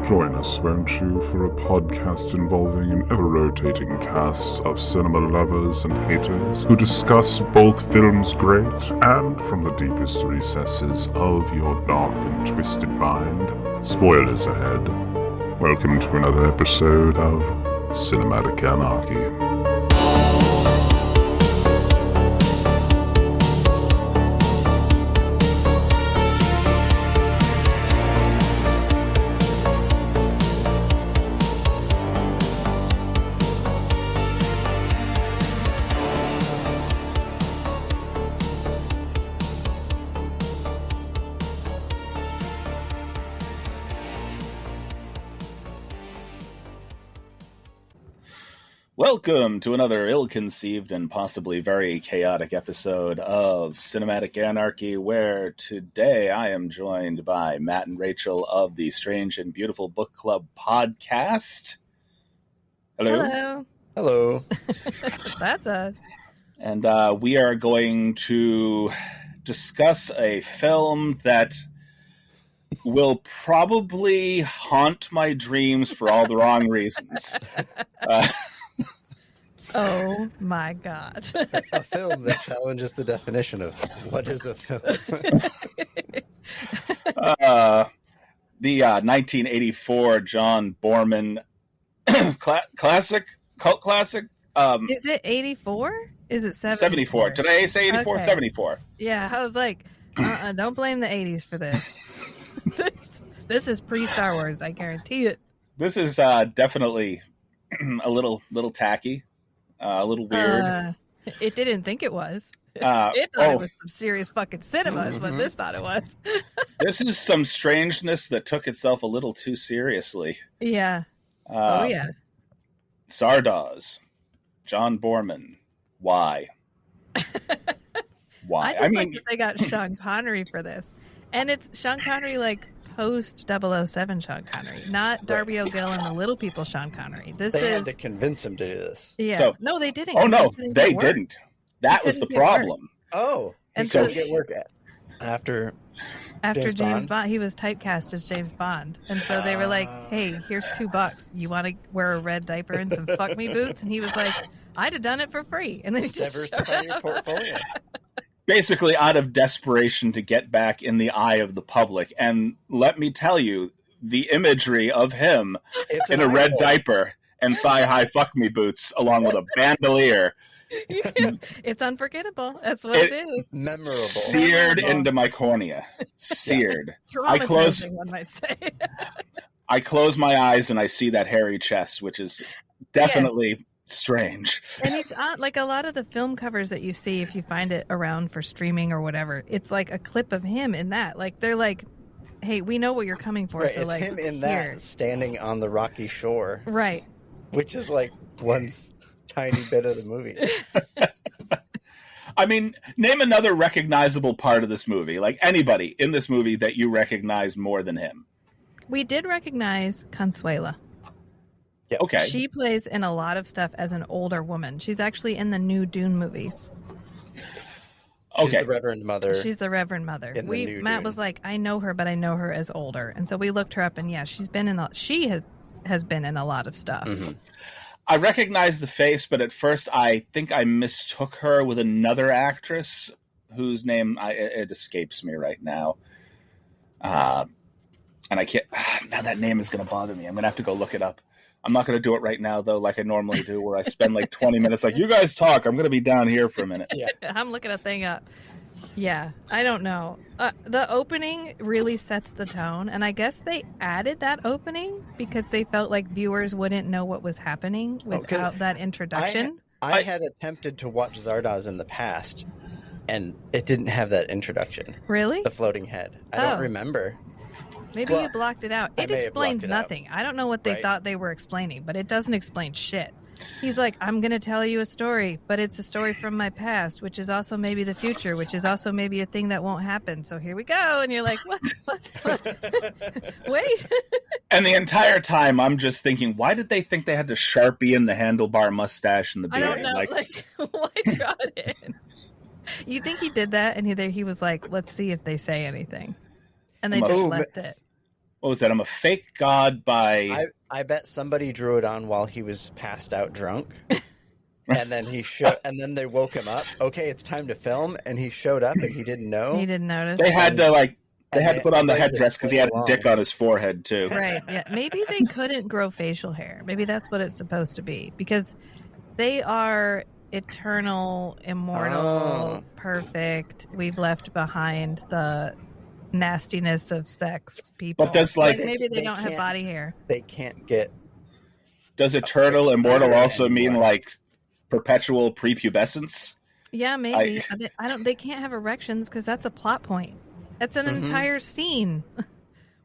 Join us, won't you, for a podcast involving an ever-rotating cast of cinema lovers and haters who discuss both films great and from the deepest recesses of your dark and twisted mind. Spoilers ahead. Welcome to another episode of Cinematic Anarchy. Welcome to another ill-conceived and possibly very chaotic episode of Cinematic Anarchy, where today I am joined by Matt and Rachel of the Strange and Beautiful Book Club podcast. Hello. Hello. That's us. And we are going to discuss a film that will probably haunt my dreams for all the wrong reasons. Oh my God. A film that challenges the definition of what is a film. The 1984 John Borman cult classic. Is it 84? Is it 74? 74. Did I say 84? Okay. 74. Yeah, I was like, don't blame the 80s for this. This is pre-Star Wars, I guarantee it. This is definitely a little tacky. A little weird. It didn't think it was. It thought it was some serious fucking cinema is what this thought it was. This is some strangeness that took itself a little too seriously. Yeah. Yeah. Zardoz. John Borman. Why? Why? I just like that they got Sean Connery for this. And it's Sean Connery like post 007 Sean Connery, not Darby O'Gill and the Little People Sean Connery. They had to convince him to do this. Yeah. So, no, they didn't. Oh, no, they didn't. That was the problem. Oh. And so so get work at after James Bond, he was typecast as James Bond. And so they were like, hey, here's $2. You want to wear a red diaper and some fuck me boots? And he was like, I'd have done it for free. And then he just diversify your portfolio. Basically out of desperation to get back in the eye of the public. And let me tell you, the imagery of him in a red diaper and thigh-high fuck-me boots along with a bandolier. It's unforgettable. That's what it is. Memorable. Seared into my cornea. Seared. Traumatizing, one might say. I close my eyes and I see that hairy chest, which is definitely... strange. And it's on like a lot of the film covers that you see if you find it around for streaming or whatever. It's like a clip of him in that. Like they're like, "Hey, we know what you're coming for." Right, so it's like him in that standing on the rocky shore, right? Which is like one tiny bit of the movie. I mean, name another recognizable part of this movie. Like anybody in this movie that you recognize more than him. We did recognize Consuela. Yep. Okay. She plays in a lot of stuff as an older woman. She's actually in the new Dune movies. Okay. She's the Reverend Mother. She's the Reverend Mother. Matt was like, I know her, but I know her as older. And so we looked her up, and yeah, she has been in a lot of stuff. Mm-hmm. I recognize the face, but at first I think I mistook her with another actress whose name it escapes me right now. And I can't. Now that name is going to bother me. I'm going to have to go look it up. I'm not going to do it right now, though, like I normally do, where I spend like 20 minutes like, you guys talk. I'm going to be down here for a minute. Yeah. I'm looking a thing up. Yeah, I don't know. The opening really sets the tone, and I guess they added that opening because they felt like viewers wouldn't know what was happening without that introduction. I had attempted to watch Zardoz in the past, and it didn't have that introduction. Really? The floating head. I don't remember. Maybe you blocked it out. It explains nothing. I don't know what they thought they were explaining, but it doesn't explain shit. He's like, I'm going to tell you a story, but it's a story from my past, which is also maybe the future, which is also maybe a thing that won't happen. So here we go. And you're like, what? Wait. And the entire time I'm just thinking, why did they think they had to Sharpie in the handlebar mustache and the beard? I don't know. Why draw it in? You think he did that? And he was like, let's see if they say anything. And they just left it. what was that? I'm a fake god by... I bet somebody drew it on while he was passed out drunk. And then and then they woke him up. Okay, it's time to film. And he showed up and he didn't know. He didn't notice. They had to put on the headdress because he had a dick on his forehead too. Right. Yeah. Maybe they couldn't grow facial hair. Maybe that's what it's supposed to be, because they are eternal, immortal, perfect. We've left behind the nastiness of sex people. But does maybe they don't have body hair. They can't get. Does eternal, immortal also mean like perpetual prepubescence? Yeah, maybe. They can't have erections because that's a plot point. That's an entire scene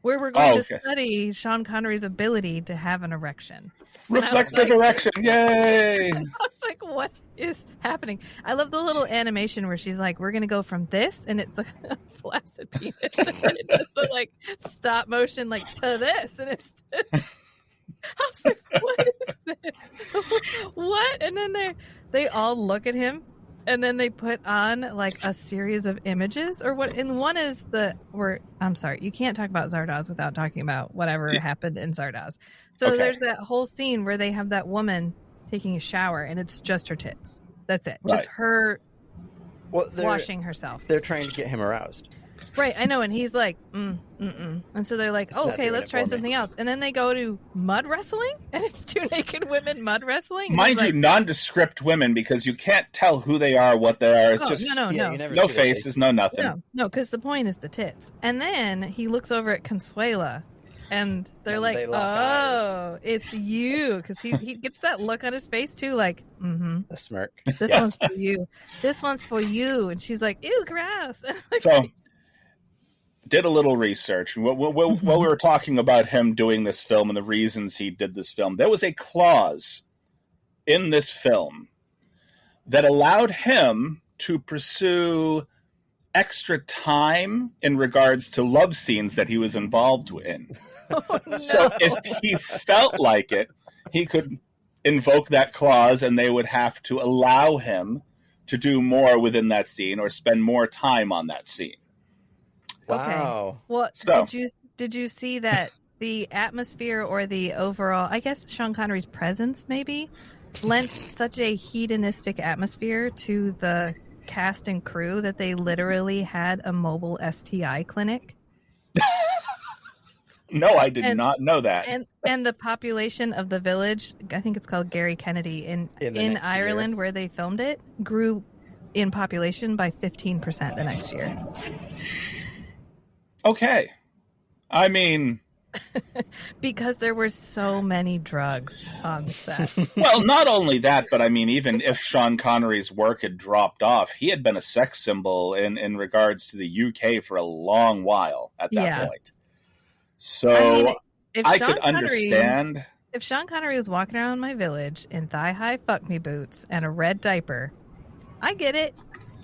where we're going to study Sean Connery's ability to have an erection. Reflexive erection, yay! I was like, what is happening? I love the little animation where she's like, we're going to go from this, and it's like a flaccid penis, and then it does the like stop motion like to this, and it's this. I was like, what is this? What? And then they all look at him, and then they put on like a series of images, or what? And one is I'm sorry, you can't talk about Zardoz without talking about whatever happened in Zardoz. So there's that whole scene where they have that woman taking a shower, and it's just her tits. That's it. Right. Just her washing herself. They're trying to get him aroused. Right, I know, and he's like, And so they're like, okay, let's try something else. And then they go to mud wrestling, and it's two naked women mud wrestling. Mind you, nondescript women, because you can't tell who they are, what they are. It's just no faces, no nothing. No, because the point is the tits. And then he looks over at Consuela, and they're like, eyes. It's you. Because he gets that look on his face, too, like, the smirk. This one's for you. This one's for you. And she's like, ew, gross. So... did a little research. While we were talking about him doing this film and the reasons he did this film, there was a clause in this film that allowed him to pursue extra time in regards to love scenes that he was involved in. Oh, no. So if he felt like it, he could invoke that clause, and they would have to allow him to do more within that scene or spend more time on that scene. Wow. Okay. Well, did you see that the atmosphere or the overall, I guess Sean Connery's presence maybe, lent such a hedonistic atmosphere to the cast and crew that they literally had a mobile STI clinic? No, I did not know that. And the population of the village, I think it's called Gary Kennedy, in Ireland where they filmed it, grew in population by 15% the next year. Okay. I mean... because there were so many drugs on the set. Well, not only that, but I mean, even if Sean Connery's work had dropped off, he had been a sex symbol in regards to the UK for a long while at that point. So I mean, I could understand... If Sean Connery was walking around my village in thigh-high fuck-me boots and a red diaper, I get it.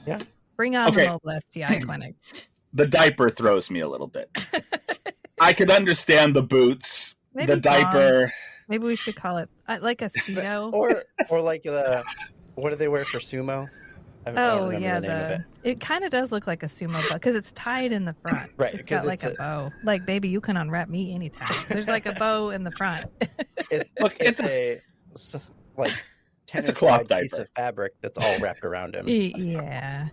Yeah. Bring on the mobile STI clinic. The diaper throws me a little bit. I could understand the boots, the diaper. Maybe we should call it like a Speedo. or like what do they wear for sumo? It kind of does look like a sumo bow because it's tied in the front. Right. It's got like a bow. Like, baby, you can unwrap me anytime. There's like a bow in the front. It's a cloth diaper. Piece of fabric that's all wrapped around him. Yeah.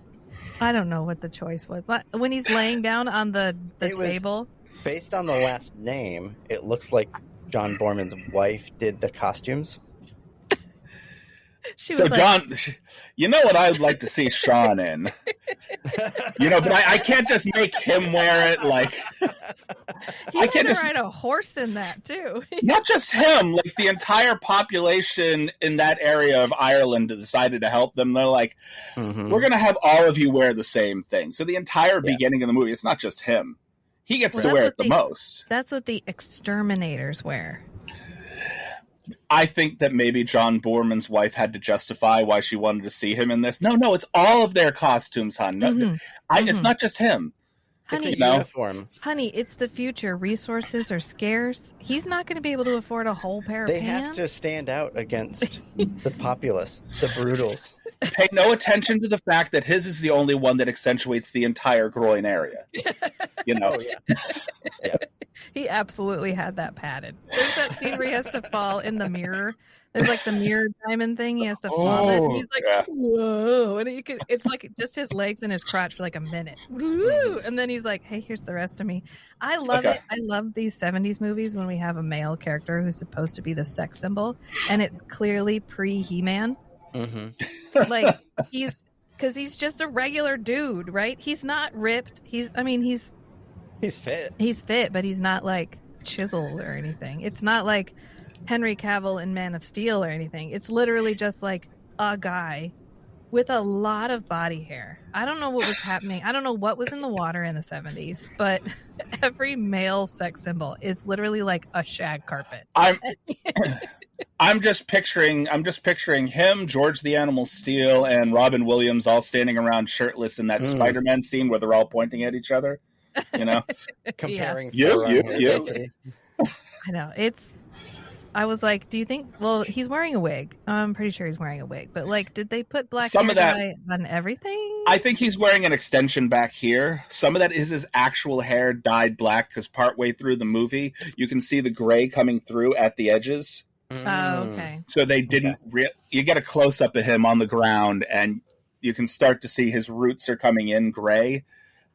I don't know what the choice was. But when he's laying down on the table. Based on the last name, it looks like John Borman's wife did the costumes. John, you know what I would like to see Sean in? But I can't just make him wear it like... I can't just ride a horse in that, too. Not just him, like the entire population in that area of Ireland decided to help them. They're like, we're going to have all of you wear the same thing. So the entire beginning of the movie, it's not just him. He gets to wear it the most. That's what the exterminators wear. I think that maybe John Borman's wife had to justify why she wanted to see him in this. No, it's all of their costumes, hon. It's not just him. Honey, uniform. Honey, it's the future. Resources are scarce. He's not going to be able to afford a whole pair of pants. They have to stand out against the populace, the brutals. Pay no attention to the fact that his is the only one that accentuates the entire groin area. Oh, yeah. He absolutely had that padded. There's that scene where he has to fall in the mirror. There's like the mirror diamond thing. He has to fall in. And he's like, whoa. And it's like just his legs and his crotch for like a minute. Woo! And then he's like, hey, here's the rest of me. I love it. I love these 70s movies when we have a male character who's supposed to be the sex symbol. And it's clearly pre-He-Man. Mm-hmm. Like, because he's just a regular dude, right? He's not ripped. He's fit. He's fit, but he's not like chiseled or anything. It's not like Henry Cavill in Man of Steel or anything. It's literally just like a guy with a lot of body hair. I don't know what was happening. I don't know what was in the water in the 70s, but every male sex symbol is literally like a shag carpet. I'm just picturing him, George the Animal Steel, and Robin Williams all standing around shirtless in that Spider-Man scene where they're all pointing at each other. You know, comparing. I know I was like, do you think? Well, he's wearing a wig. I'm pretty sure he's wearing a wig. But like, did they put black hair dye on everything? I think he's wearing an extension back here. Some of that is his actual hair dyed black because partway through the movie, you can see the gray coming through at the edges. Oh, okay. So they didn't. You get a close up of him on the ground, and you can start to see his roots are coming in gray.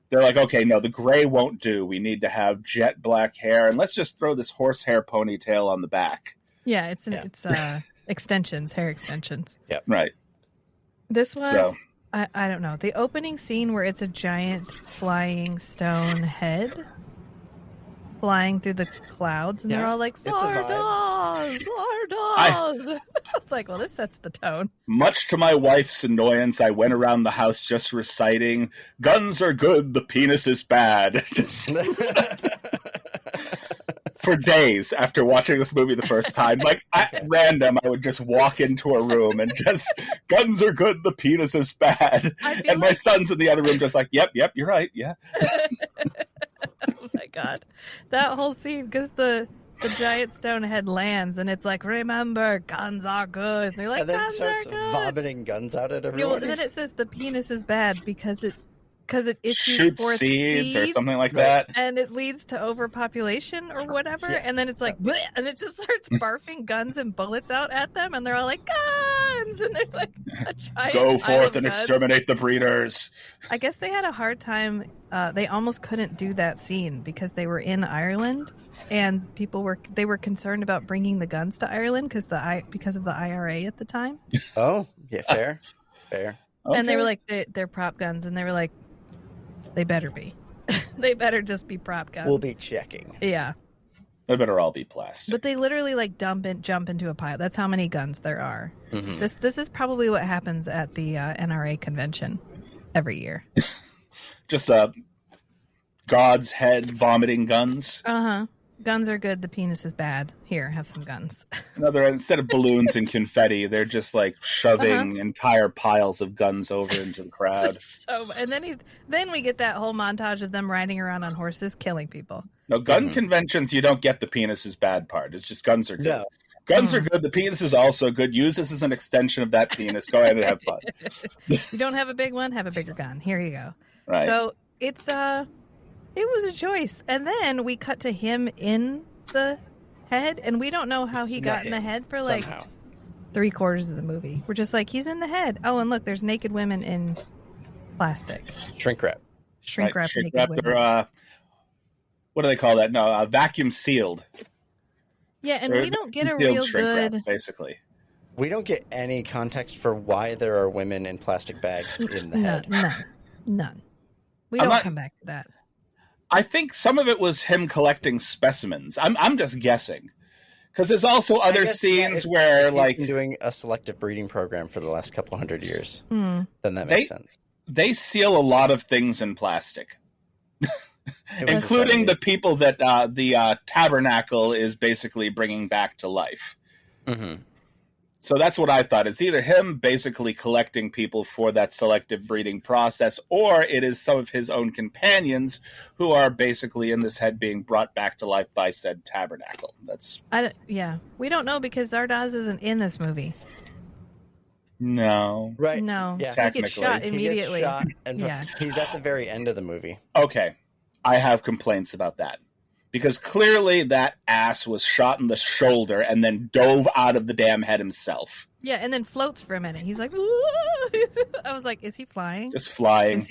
They're like, okay, no, the gray won't do. We need to have jet black hair, and let's just throw this horsehair ponytail on the back. Yeah, it's extensions, hair extensions. Yep. Right. This was, I don't know, the opening scene where it's a giant flying stone head flying through the clouds, and they're all like, Zardoz, Zardoz. I was like, well, this sets the tone. Much to my wife's annoyance, I went around the house just reciting, guns are good, the penis is bad. For days after watching this movie the first time. Like, at random, I would just walk into a room and just, guns are good, the penis is bad. And my son's in the other room just like, yep, you're right, yeah. Oh my God. That whole scene, because the giant stone head lands and it's like, remember, guns are good. And they're like, and then guns are good. Vomiting guns out at everyone. And then it says the penis is bad because it shoots seeds or something like that, and it leads to overpopulation or whatever. Yeah. And then it's like, bleh, and it just starts barfing guns and bullets out at them, and they're all like, guns, and there's like a giant go forth and exterminate the breeders. I guess they had a hard time. They almost couldn't do that scene because they were in Ireland, and they were concerned about bringing the guns to Ireland because of the IRA at the time. Oh, yeah, fair. Okay. And they were like, they're prop guns, and they were like, they better be. They better just be prop guns. We'll be checking. Yeah. They better all be plastic. But they literally like jump into a pile. That's how many guns there are. Mm-hmm. This is probably what happens at the NRA convention every year. Just God's head vomiting guns. Uh-huh. Guns are good. The penis is bad. Here, have some guns. Instead of balloons and confetti, they're just like shoving entire piles of guns over into the crowd. And then we get that whole montage of them riding around on horses, killing people. No, gun conventions, you don't get the penis is bad part. It's just guns are good. No. Guns are good. The penis is also good. Use this as an extension of that penis. Go ahead and have fun. You don't have a big one? Have a bigger gun. Here you go. Right. So it's it was a choice. And then we cut to him in the head, and we don't know how he got in the head for like 3/4 of the movie. We're just like, he's in the head. Oh, and look, there's naked women in plastic. Shrink wrap naked women. What do they call that? No, vacuum sealed. Yeah, and we don't get a real good... wrap, basically. We don't get any context for why there are women in plastic bags in the head. None. We don't come back to that. I think some of it was him collecting specimens. I'm just guessing. Because there's also other scenes where, like... He's been doing a selective breeding program for the last couple 100 years. Then that makes sense. They seal a lot of things in plastic. Including the people that the tabernacle is basically bringing back to life. Mm-hmm. So that's what I thought. It's either him basically collecting people for that selective breeding process, or it is some of his own companions who are basically in this head being brought back to life by said tabernacle. We don't know because Zardoz isn't in this movie. No. Right. No. Yeah. He gets shot immediately. He gets shot and he's at the very end of the movie. Okay. I have complaints about that. Because clearly that ass was shot in the shoulder and then dove out of the damn head himself. Yeah, and then floats for a minute. He's like, I was like, is he flying? Just flying.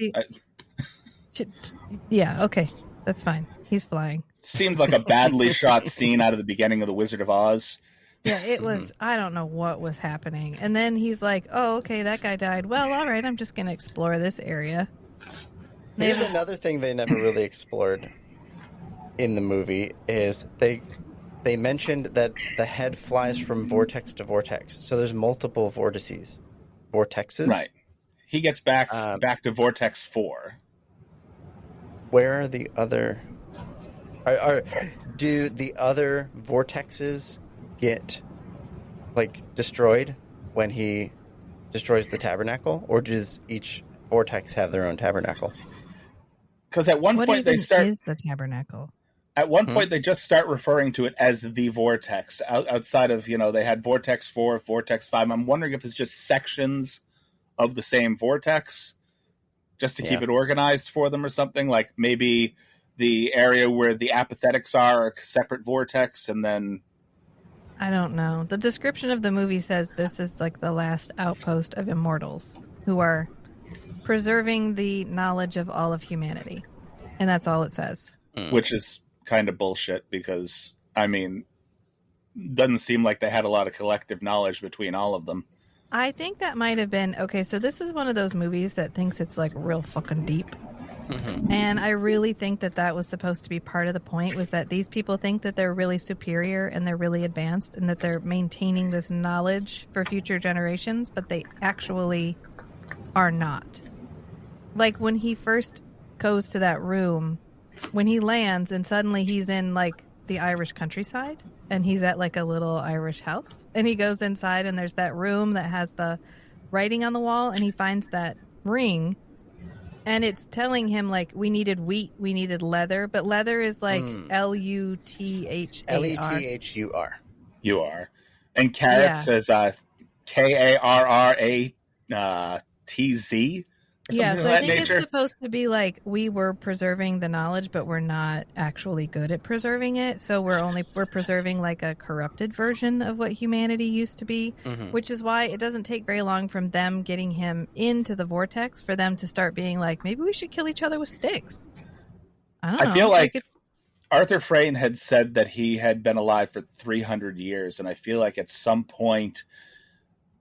Yeah, okay. That's fine. He's flying. Seemed like a badly shot scene out of the beginning of The Wizard of Oz. Yeah, it was. I don't know what was happening. And then he's like, oh, okay, that guy died. Well, all right, I'm just going to explore this area. Here's another thing they never really explored in the movie is they mentioned that the head flies from vortex to vortex. So there's multiple vortices. Vortexes? Right. He gets back to Vortex 4. Where are the other... do the other vortexes get, like, destroyed when he destroys the tabernacle? Or does each vortex have their own tabernacle? Because at one point they start... What is the tabernacle? At one point, they just start referring to it as the vortex. Outside of, they had Vortex 4, Vortex 5. I'm wondering if it's just sections of the same vortex, just to keep it organized for them or something. Like maybe the area where the apathetics are a separate vortex, and then... I don't know. The description of the movie says this is like the last outpost of immortals who are preserving the knowledge of all of humanity. And that's all it says. Which is... kind of bullshit because, doesn't seem like they had a lot of collective knowledge between all of them. I think that might have been, okay, so this is one of those movies that thinks it's like real fucking deep. Mm-hmm. And I really think that was supposed to be part of the point, was that these people think that they're really superior and they're really advanced and that they're maintaining this knowledge for future generations, but they actually are not. Like when he first goes to that room, when he lands and suddenly he's in like the Irish countryside and he's at like a little Irish house and he goes inside and there's that room that has the writing on the wall and he finds that ring and it's telling him like we needed wheat, we needed leather, but leather is like Luthar. You are. And carrot says Karratz. Yeah, so I think it's supposed to be like we were preserving the knowledge, but we're not actually good at preserving it. So we're preserving like a corrupted version of what humanity used to be, which is why it doesn't take very long from them getting him into the vortex for them to start being like, maybe we should kill each other with sticks. I feel like Arthur Frayne had said that he had been alive for 300 years, and I feel like at some point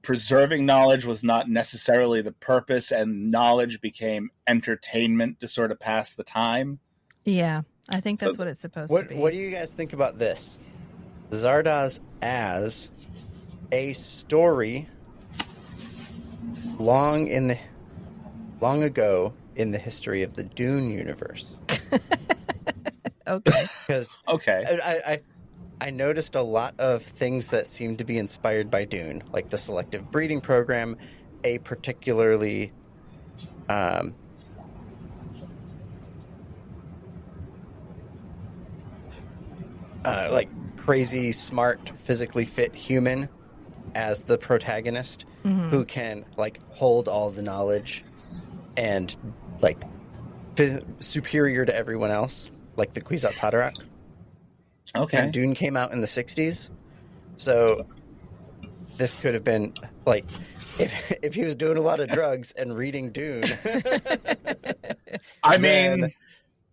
preserving knowledge was not necessarily the purpose, and knowledge became entertainment to sort of pass the time. Yeah, I think that's what it's supposed to be. What do you guys think about this? Zardoz as a story long ago in the history of the Dune universe. Okay. Because I noticed a lot of things that seem to be inspired by Dune, like the selective breeding program, a particularly like crazy, smart, physically fit human as the protagonist who can like hold all the knowledge and like superior to everyone else, like the Kwisatz Haderach. Okay. And Dune came out in the 60s, so this could have been like if he was doing a lot of drugs and reading Dune. I mean,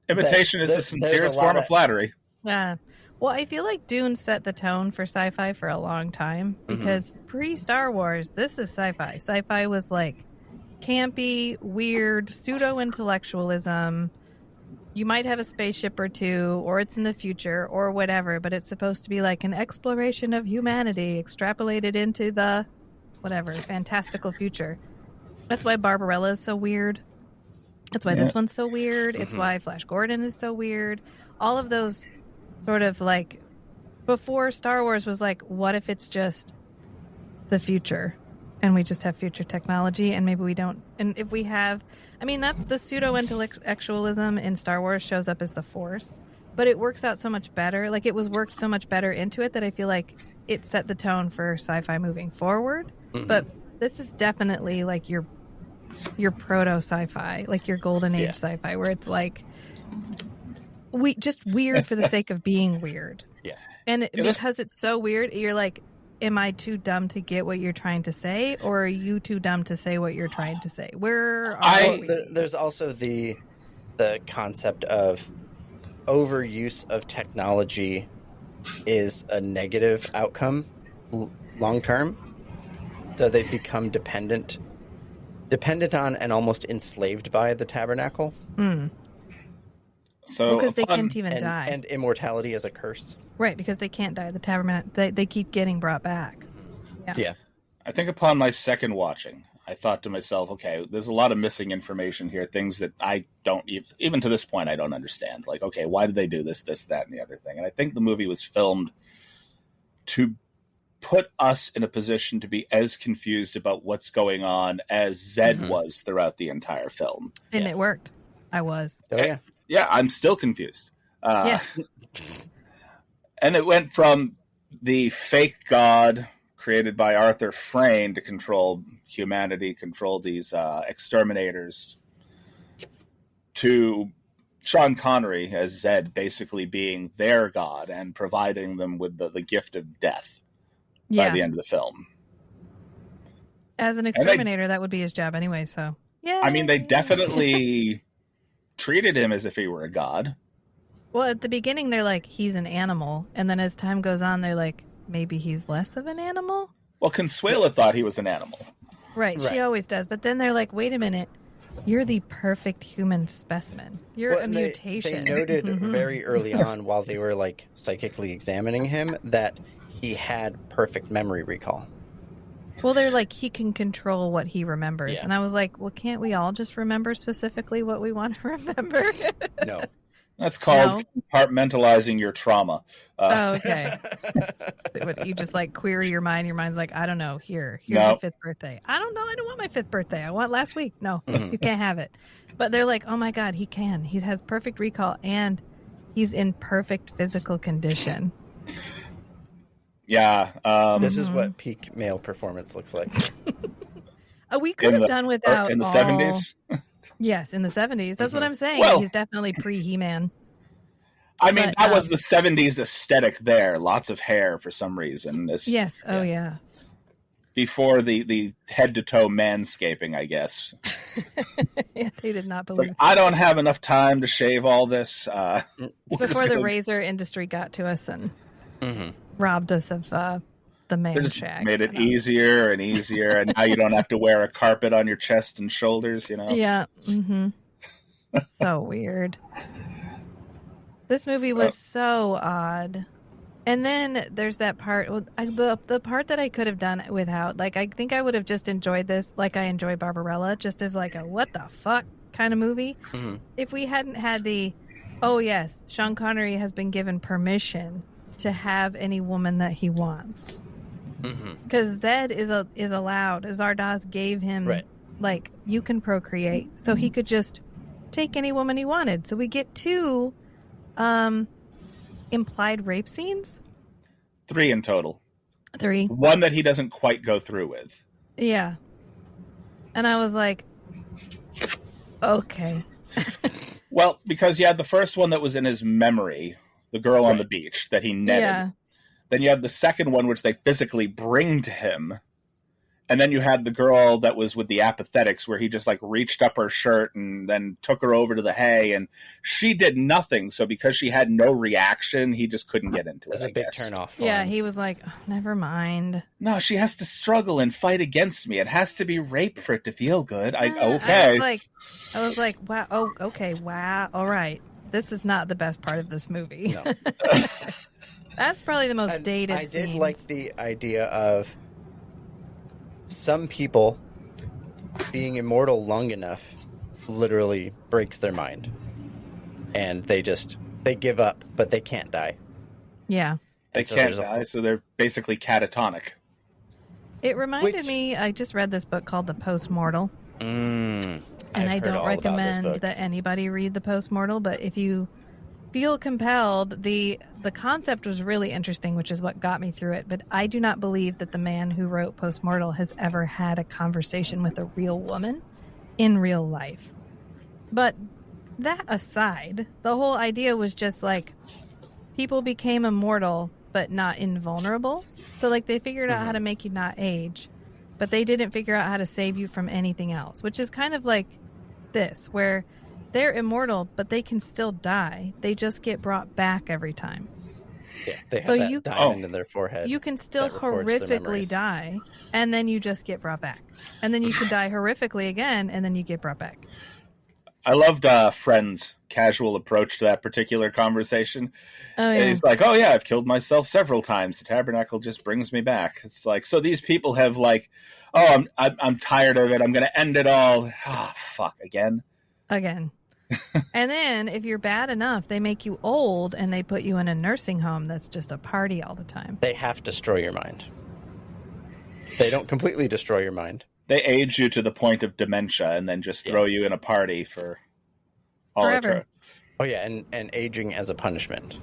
imitation is the sincerest form of flattery. Yeah. Well, I feel like Dune set the tone for sci-fi for a long time because pre-Star Wars, this is sci-fi. Sci-fi was like campy, weird, pseudo-intellectualism. You might have a spaceship or two, or it's in the future, or whatever, but it's supposed to be like an exploration of humanity extrapolated into the, whatever, fantastical future. That's why Barbarella is so weird. That's why this one's so weird. It's why Flash Gordon is so weird. All of those sort of like, before Star Wars was like, what if it's just the future? And we just have future technology, and maybe we don't. And if we have, I mean, that's the pseudo-intellectualism in Star Wars shows up as the Force, but it works out so much better. Like, it was worked so much better into it that I feel like it set the tone for sci-fi moving forward. But this is definitely like your proto sci-fi, like your golden age sci-fi, where it's like just weird for the sake of being weird. Yeah. And because it's so weird, you're like, am I too dumb to get what you're trying to say, or are you too dumb to say what you're trying to say? Where are we? There's also the concept of overuse of technology is a negative outcome long term. So they become dependent on and almost enslaved by the tabernacle. So because they can't even die. And immortality is a curse. Right, because they can't die. The tabernacle, they keep getting brought back. Yeah. I think upon my second watching, I thought to myself, okay, there's a lot of missing information here, things that I don't, even to this point, I don't understand. Like, okay, why did they do this, that, and the other thing? And I think the movie was filmed to put us in a position to be as confused about what's going on as Zed was throughout the entire film. And it worked. I was. Oh, yeah. Yeah, I'm still confused. Yeah. And it went from the fake god created by Arthur Frayne to control humanity, control these exterminators, to Sean Connery as Zed basically being their god and providing them with the gift of death by the end of the film. As an exterminator, that would be his job anyway, so... Yeah. I mean, they definitely treated him as if he were a god. Well, at the beginning, they're like, he's an animal. And then as time goes on, they're like, maybe he's less of an animal? Well, Consuela thought he was an animal. Right, she always does. But then they're like, wait a minute. You're the perfect human specimen. You're a mutation. They noted very early on, while they were like psychically examining him, that he had perfect memory recall. Well, they're like, he can control what he remembers. Yeah. And I was like, well, can't we all just remember specifically what we want to remember? No. That's called compartmentalizing your trauma. Oh, okay. You just like query your mind. Your mind's like, I don't know. Here's your 5th birthday. I don't know. I don't want my 5th birthday. I want last week. No, you can't have it. But they're like, oh my God, he can. He has perfect recall and he's in perfect physical condition. Yeah. This is what peak male performance looks like. We could have done without in the 70s. Yes, in the 70s. That's what I'm saying. Well, he's definitely pre-He-Man. I mean, that was the 70s aesthetic there. Lots of hair for some reason. Yes. Oh, yeah. Before the head-to-toe manscaping, I guess. Yeah, they did not believe. Like, I don't have enough time to shave all this. Before the razor industry got to us and robbed us of the man shack. Made it easier and easier, and now you don't have to wear a carpet on your chest and shoulders, you know? Yeah. So weird. This movie was so odd. And then there's that part, the part that I could have done without. Like, I think I would have just enjoyed this like I enjoy Barbarella, just as like a what the fuck kind of movie. If we hadn't had oh yes, Sean Connery has been given permission to have any woman that he wants. Because Zed is allowed. Zardoz gave him, like, you can procreate. So he could just take any woman he wanted. So we get 2 implied rape scenes. 3 in total. 3. One that he doesn't quite go through with. Yeah. And I was like, okay. Well, because you had the first one that was in his memory, the girl on the beach that he netted. Yeah. Then you have the second one, which they physically bring to him. And then you had the girl that was with the apathetics, where he just like reached up her shirt and then took her over to the hay, and she did nothing. So because she had no reaction, he just couldn't get into it. It was a big turnoff. Yeah, he was like, oh, never mind. No, she has to struggle and fight against me. It has to be rape for it to feel good. I was like, wow. Oh, okay. Wow. All right. This is not the best part of this movie. No. That's probably the most dated I did scenes. like the idea of some people being immortal long enough literally breaks their mind. And they give up, but they can't die. Yeah. They can't die, so they're basically catatonic. It reminded me, I just read this book called The Postmortal. And I don't recommend that anybody read The Postmortal, but if you feel compelled, the concept was really interesting, which is what got me through it. But I do not believe that the man who wrote Postmortal has ever had a conversation with a real woman in real life. But that aside, the whole idea was just like people became immortal but not invulnerable. So like they figured out how to make you not age, but they didn't figure out how to save you from anything else, which is kind of like this, where they're immortal but they can still die. They just get brought back every time. Yeah, they have that diamond in their forehead. You can still horrifically die, and then you just get brought back. And then you can die horrifically again, and then you get brought back. I loved Friend's casual approach to that particular conversation. Oh, yeah. He's like, oh, yeah, I've killed myself several times. The tabernacle just brings me back. It's like, so these people have like, oh, I'm tired of it. I'm going to end it all. Ah, fuck, again. And then if you're bad enough, they make you old and they put you in a nursing home that's just a party all the time. They have to destroy your mind. They don't completely destroy your mind. They age you to the point of dementia and then just throw you in a party for all forever. Oh, yeah, and aging as a punishment.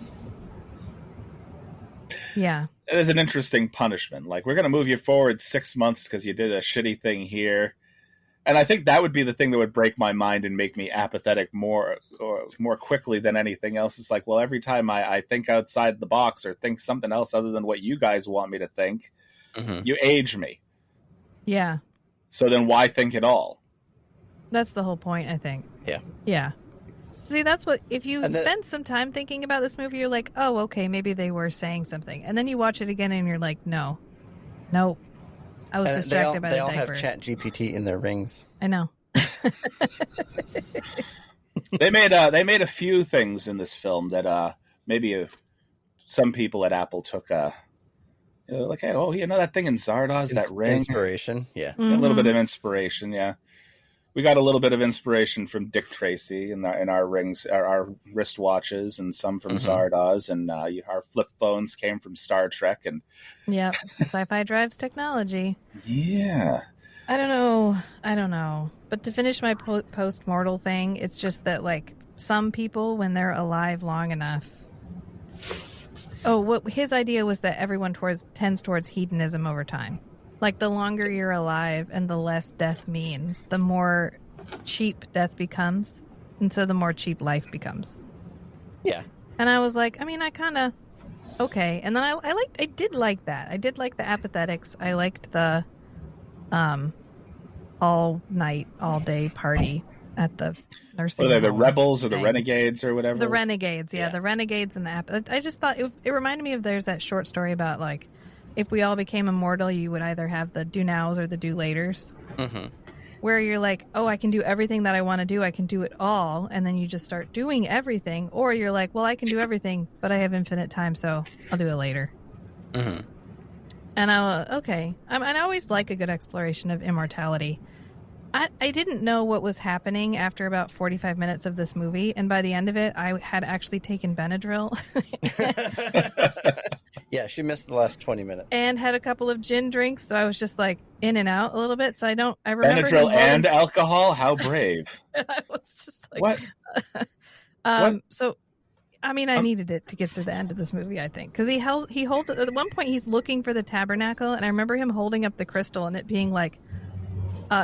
Yeah. It is an interesting punishment. Like, we're going to move you forward 6 months because you did a shitty thing here. And I think that would be the thing that would break my mind and make me apathetic more quickly than anything else. It's like, well, every time I think outside the box or think something else other than what you guys want me to think, you age me. Yeah. So then why think at all? That's the whole point, I think. Yeah. Yeah. See, that's what, if you spend some time thinking about this movie, you're like, oh, okay, maybe they were saying something. And then you watch it again and you're like, nope. I was distracted by the diaper. They all have ChatGPT in their rings. I know. They made a few things in this film that maybe some people at Apple took like, hey, oh, you know that thing in Zardoz, that ring? Inspiration, yeah. A little bit of inspiration, yeah. We got a little bit of inspiration from Dick Tracy in our rings, our wristwatches, and some from Zardoz, and our flip phones came from Star Trek. And yeah, sci-fi drives technology. Yeah. I don't know. But to finish my post-mortal thing, it's just that, like, some people, when they're alive long enough... Oh, what his idea was that everyone tends towards hedonism over time. Like, the longer you're alive and the less death means, the more cheap death becomes. And so the more cheap life becomes. Yeah. And I was like, I mean, I kind of... Okay. And then I did like that. I did like the apathetics. I liked the all night, all day party at the nursing home. Were they the rebels or the renegades or whatever? The renegades, yeah. The renegades and the I just thought it reminded me of, there's that short story about, like, if we all became immortal, you would either have the do nows or the do laters. Where you're like, oh, I can do everything that I want to do. I can do it all. And then you just start doing everything. Or you're like, well, I can do everything, but I have infinite time, so I'll do it later. And okay. I always like a good exploration of immortality. I didn't know what was happening after about 45 minutes of this movie. And by the end of it, I had actually taken Benadryl. Yeah, she missed the last 20 minutes. And had a couple of gin drinks. So I was just like in and out a little bit. So I remember. Benadryl and alcohol? How brave. I was just like. What? What? So, I mean, I needed it to get to the end of this movie, I think. Because he holds it. At one point, he's looking for the tabernacle. And I remember him holding up the crystal and it being like,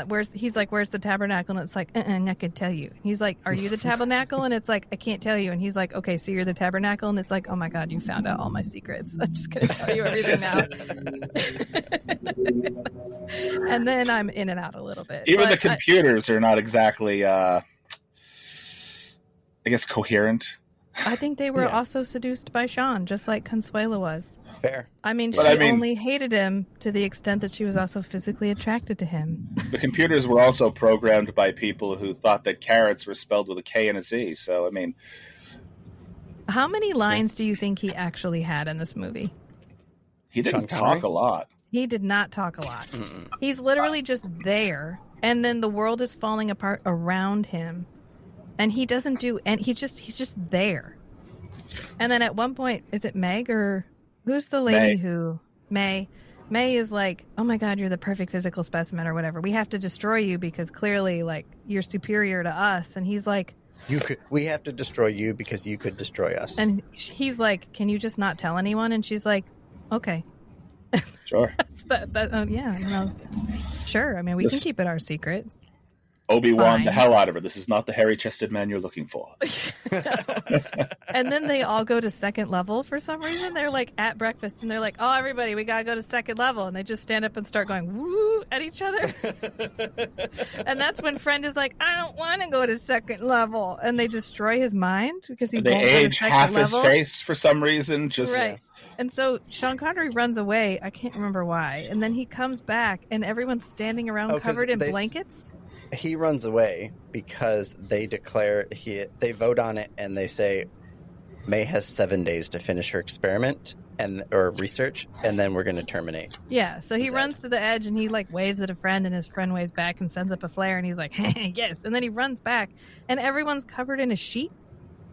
where's the tabernacle? And it's like, I could tell you. He's like, are you the tabernacle? And it's like, I can't tell you. And he's like, okay, so you're the tabernacle. And it's like, oh my God, you found out all my secrets. I'm just going to tell you everything now. And then I'm in and out a little bit. Even the computers are not exactly, I guess, coherent. I think they were also seduced by Sean, just like Consuelo was. Fair. I mean, she only hated him to the extent that she was also physically attracted to him. The computers were also programmed by people who thought that carrots were spelled with a K and a Z. So, I mean... How many lines do you think he actually had in this movie? He didn't talk a lot. He did not talk a lot. He's literally just there, and then the world is falling apart around him. And he doesn't do... And he's just there. And then at one point, is it Meg or... Who's the lady who... May is like, oh my God, you're the perfect physical specimen or whatever. We have to destroy you because clearly, like, you're superior to us. And he's like... We have to destroy you because you could destroy us. And he's like, can you just not tell anyone? And she's like, okay. Sure. Yeah, no. Sure. I mean, we can keep it our secret. Obi-Wan Fine. the hell out of her. This is not the hairy-chested man you're looking for. And then they all go to second level for some reason. They're like at breakfast and they're like, oh, everybody, we got to go to second level. And they just stand up and start going woo at each other. And that's when Friend is like, I don't want to go to second level. And they destroy his mind because he They won't go to age second half level. his face for some reason. Just Right. And so Sean Connery runs away. I can't remember why. And then he comes back and everyone's standing around covered in blankets. He runs away because they declare they vote on it and they say May has 7 days to finish her experiment or research, and then we're going to terminate. Yeah, so he runs to the edge and he like waves at a friend, and his friend waves back and sends up a flare, and he's like, hey, yes. And then he runs back and everyone's covered in a sheet,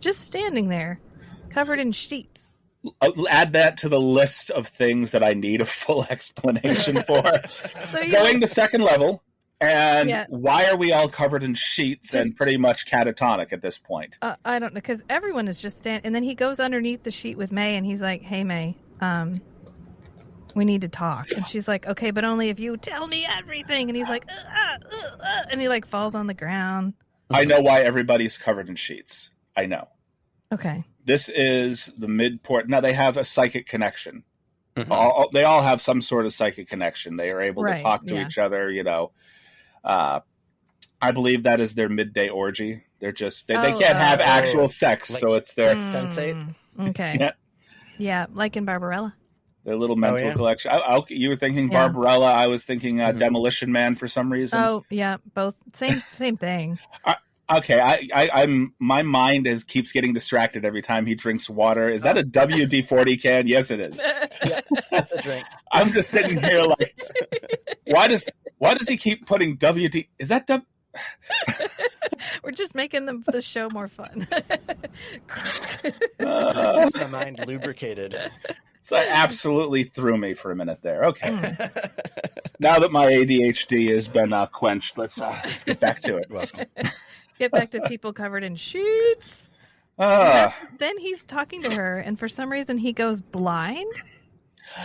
just standing there, covered in sheets. I'll add that to the list of things that I need a full explanation for. So Going to second level. And why are we all covered in sheets and pretty much catatonic at this point? I don't know, because everyone is just standing. And then he goes underneath the sheet with May, and he's like, hey, May, we need to talk. And she's like, okay, but only if you tell me everything. And he's like, and he like falls on the ground. I know why everybody's covered in sheets. I know. Okay. This is the mid-port. Now, they have a psychic connection. Mm-hmm. They all have some sort of psychic connection. They are able to talk to each other, you know. I believe that is their midday orgy. They're just they can't have actual sex, like, so it's their sensate. Okay, yeah, like in Barbarella. Their little mental collection. You were thinking Barbarella. I was thinking Demolition Man for some reason. Oh yeah, both same thing. Okay, I'm my mind keeps getting distracted every time he drinks water. Is that a WD-40 can? Yes, it is. Yeah, that's a drink. I'm just sitting here like, why does he keep putting WD? Is that We're just making the show more fun. Keeps my mind lubricated. So it absolutely threw me for a minute there. Okay. Now that my ADHD has been quenched, let's get back to it. Welcome. Get back to people covered in sheets. Then he's talking to her, and for some reason he goes blind.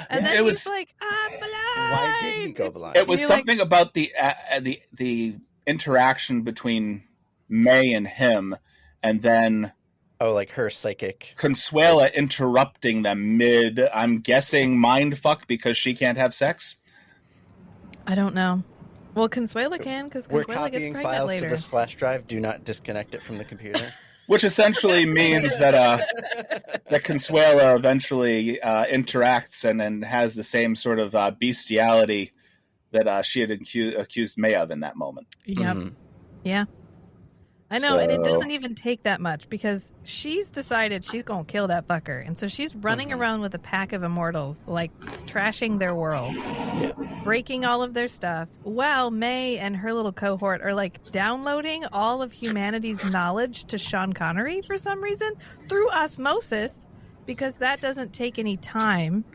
And then he's like, I'm blind. Why did he go blind? It was something about the interaction between May and him, and then like her psychic Consuela interrupting them mid, I'm guessing, mind fuck because she can't have sex. I don't know. Well, Consuela can, because We're Consuela gets copying pregnant files later. to this flash drive. Do not disconnect it from the computer. Which essentially means that Consuela eventually interacts and has the same sort of bestiality that she had accused May of in that moment. Yep. Mm-hmm. Yeah. I know, and it doesn't even take that much because she's decided she's going to kill that fucker. And so she's running around with a pack of immortals, like trashing their world, breaking all of their stuff, while May and her little cohort are like downloading all of humanity's knowledge to Sean Connery for some reason through osmosis, because that doesn't take any time.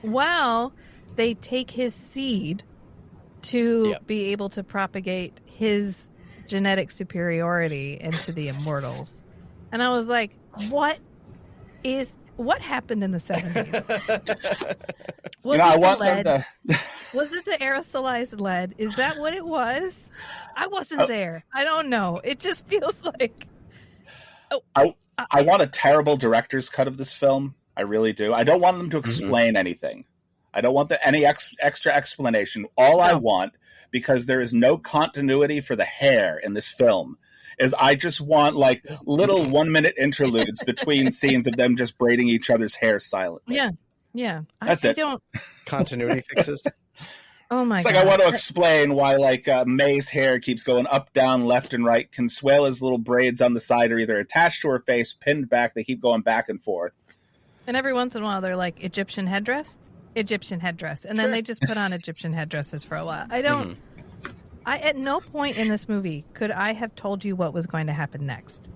While they take his seed to be able to propagate his genetic superiority into the immortals. And I was like, what happened in the 70s? Was it the lead? Was it the aerosolized lead? Is that what it was? I wasn't there. I don't know. It just feels like... I want a terrible director's cut of this film. I really do. I don't want them to explain anything. I don't want any extra explanation. I want, because there is no continuity for the hair in this film, is I just want like little 1 minute interludes between scenes of them just braiding each other's hair silently. Yeah. That's it. Continuity fixes. Oh my God. It's like I want to explain why like May's hair keeps going up, down, left, and right. Consuela's little braids on the side are either attached to her face, pinned back. They keep going back and forth. And every once in a while they're like Egyptian headdress. And then they just put on Egyptian headdresses for a while. I at no point in this movie could I have told you what was going to happen next.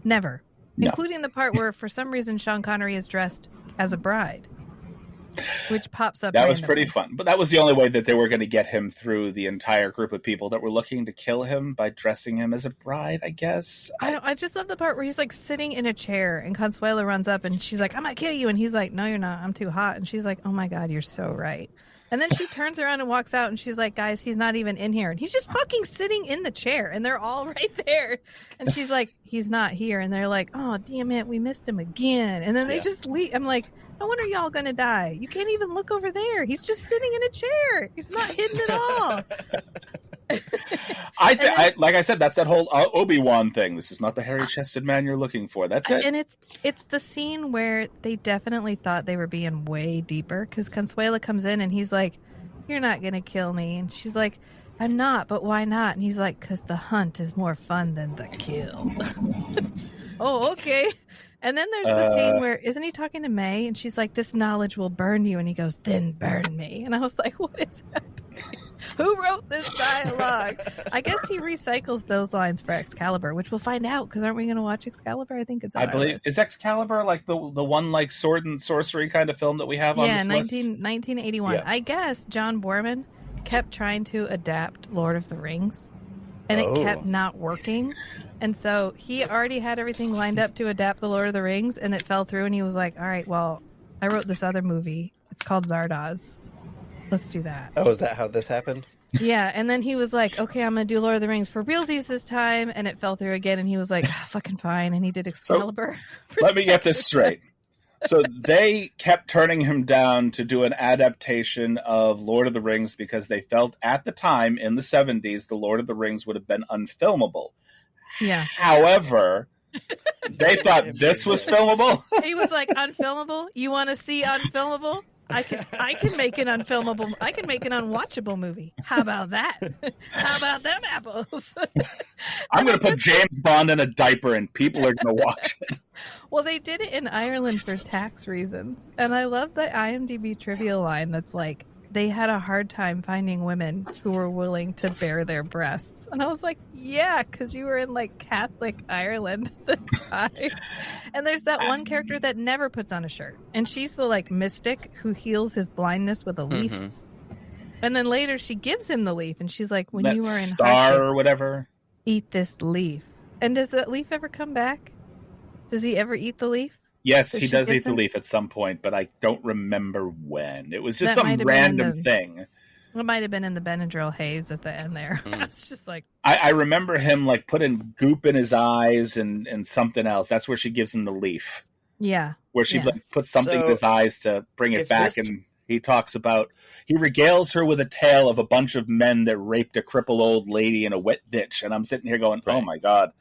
Never. No. Including the part where for some reason Sean Connery is dressed as a bride, which pops up. That was pretty fun. But that was the only way that they were going to get him through the entire group of people that were looking to kill him, by dressing him as a bride, I guess. I just love the part where he's like sitting in a chair and Consuela runs up and she's like, I'm going to kill you. And he's like, no, you're not. I'm too hot. And she's like, oh my God, you're so right. And then she turns around and walks out, and she's like, guys, he's not even in here. And he's just fucking sitting in the chair, and they're all right there. And she's like, he's not here. And they're like, oh, damn it, we missed him again. And then they just leave. I'm like, no wonder y'all gonna die. You can't even look over there. He's just sitting in a chair. He's not hidden at all. Like I said, that's that whole Obi-Wan thing. This is not the hairy-chested man you're looking for. That's it. And it's the scene where they definitely thought they were being way deeper, because Consuela comes in and he's like, you're not gonna kill me. And she's like, I'm not, but why not? And he's like, because the hunt is more fun than the kill. Oh, okay. And then there's the scene where, isn't he talking to May? And she's like, this knowledge will burn you. And he goes, then burn me. And I was like, what is happening? Who wrote this dialogue? I guess he recycles those lines for Excalibur, which we'll find out, because aren't we going to watch Excalibur? I think it's on I believe is Excalibur like the one like sword and sorcery kind of film that we have on this list? 1981. Yeah. I guess John Borman kept trying to adapt Lord of the Rings, and it kept not working. And so he already had everything lined up to adapt the Lord of the Rings, and it fell through, and he was like, all right, well, I wrote this other movie. It's called Zardoz. Let's do that. Oh, is that how this happened? Yeah, and then he was like, okay, I'm going to do Lord of the Rings for realsies this time, and it fell through again, and he was like, fucking fine, and he did Excalibur. So, let me get this straight. So they kept turning him down to do an adaptation of Lord of the Rings because they felt at the time, in the 70s, the Lord of the Rings would have been unfilmable. Yeah. However, they thought this was filmable. He was like, unfilmable? You want to see unfilmable? I can make an unfilmable. I can make an unwatchable movie. How about that? How about them apples? I'm going to put James Bond in a diaper, and people are going to watch it. Well, they did it in Ireland for tax reasons, and I love the IMDb trivia line that's like, they had a hard time finding women who were willing to bare their breasts. And I was like, yeah, because you were in like Catholic Ireland at the time. And there's that one character that never puts on a shirt. And she's the like mystic who heals his blindness with a leaf. Mm-hmm. And then later she gives him the leaf. And she's like, when that you were in star hardship, or whatever, eat this leaf. And does that leaf ever come back? Does he ever eat the leaf? Yes, he does eat the leaf at some point, but I don't remember when. It was just some random thing. It might have been in the Benadryl haze at the end there. It's just like... I remember him like putting goop in his eyes and something else. That's where she gives him the leaf. Yeah. Where she like puts something in his eyes to bring it back, and he talks about... He regales her with a tale of a bunch of men that raped a crippled old lady in a wet ditch. And I'm sitting here going, oh my God.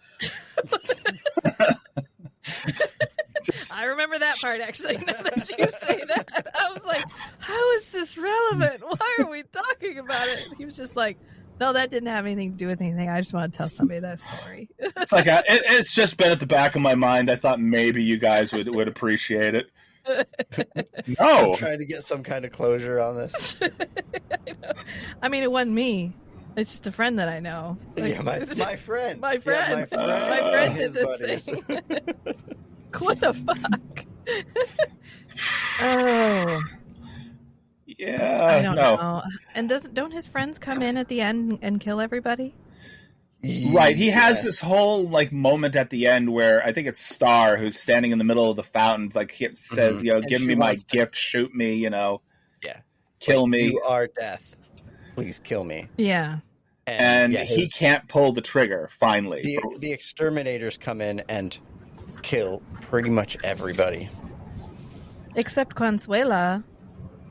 I remember that part, actually, now that you say that. I was like, how is this relevant? Why are we talking about it? And he was just like, no, that didn't have anything to do with anything. I just want to tell somebody that story. It's like, it's just been at the back of my mind. I thought maybe you guys would appreciate it. No. I'm trying to get some kind of closure on this. I mean, it wasn't me. It's just a friend that I know. Like, yeah, my friend. My friend. Yeah, my friend did this thing. What the fuck? Oh. Yeah. I don't know. And don't his friends come in at the end and kill everybody? Right. He has this whole like moment at the end where I think it's Star who's standing in the middle of the fountain, like he says, give me my gift, shoot me, Yeah. Kill me. You are death. Please kill me. Yeah. And he can't pull the trigger, finally. The exterminators come in and kill pretty much everybody. Except Consuela,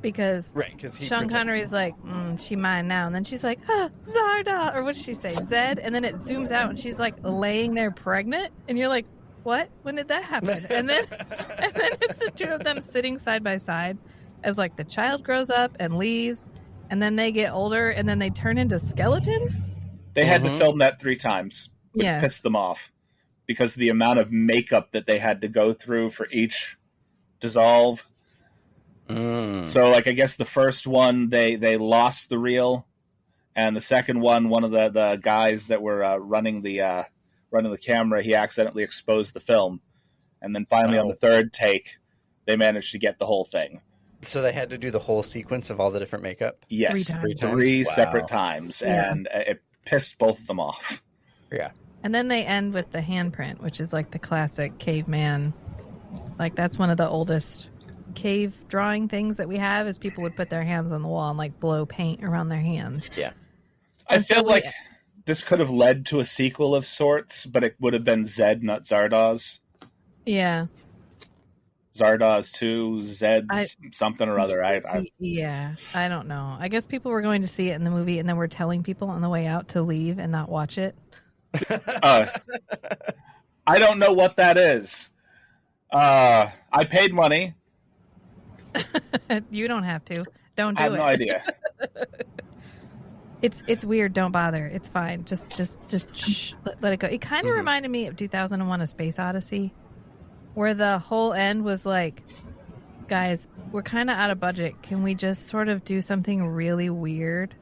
because Sean Connery is like, she mine now. And then she's like, Zardoz. Or what did she say? Zed. And then it zooms out and she's like laying there pregnant. And you're like, what? When did that happen? And then it's the two of them sitting side by side as like the child grows up and leaves. And then they get older and then they turn into skeletons. They had to film that 3 times, which pissed them off because of the amount of makeup that they had to go through for each dissolve. So, like, I guess the first one, they lost the reel. And the second one of the guys that were running the camera, he accidentally exposed the film. And then finally on the third take, they managed to get the whole thing. So they had to do the whole sequence of all the different makeup? Yes, 3 separate times, and it pissed both of them off. Yeah. And then they end with the handprint, which is like the classic caveman. Like, that's one of the oldest cave drawing things that we have is people would put their hands on the wall and like blow paint around their hands. Yeah. I feel like this could have led to a sequel of sorts, but it would have been Zed, not Zardoz. Yeah. Zardoz 2, Zed's something or other. I don't know. I guess people were going to see it in the movie and then we're telling people on the way out to leave and not watch it. I don't know what that is. I paid money. You don't have to. Don't do it. I have no idea. It's weird. Don't bother. It's fine. Just shh, let it go. It kind of reminded me of 2001: A Space Odyssey, where the whole end was like, guys, we're kind of out of budget. Can we just sort of do something really weird?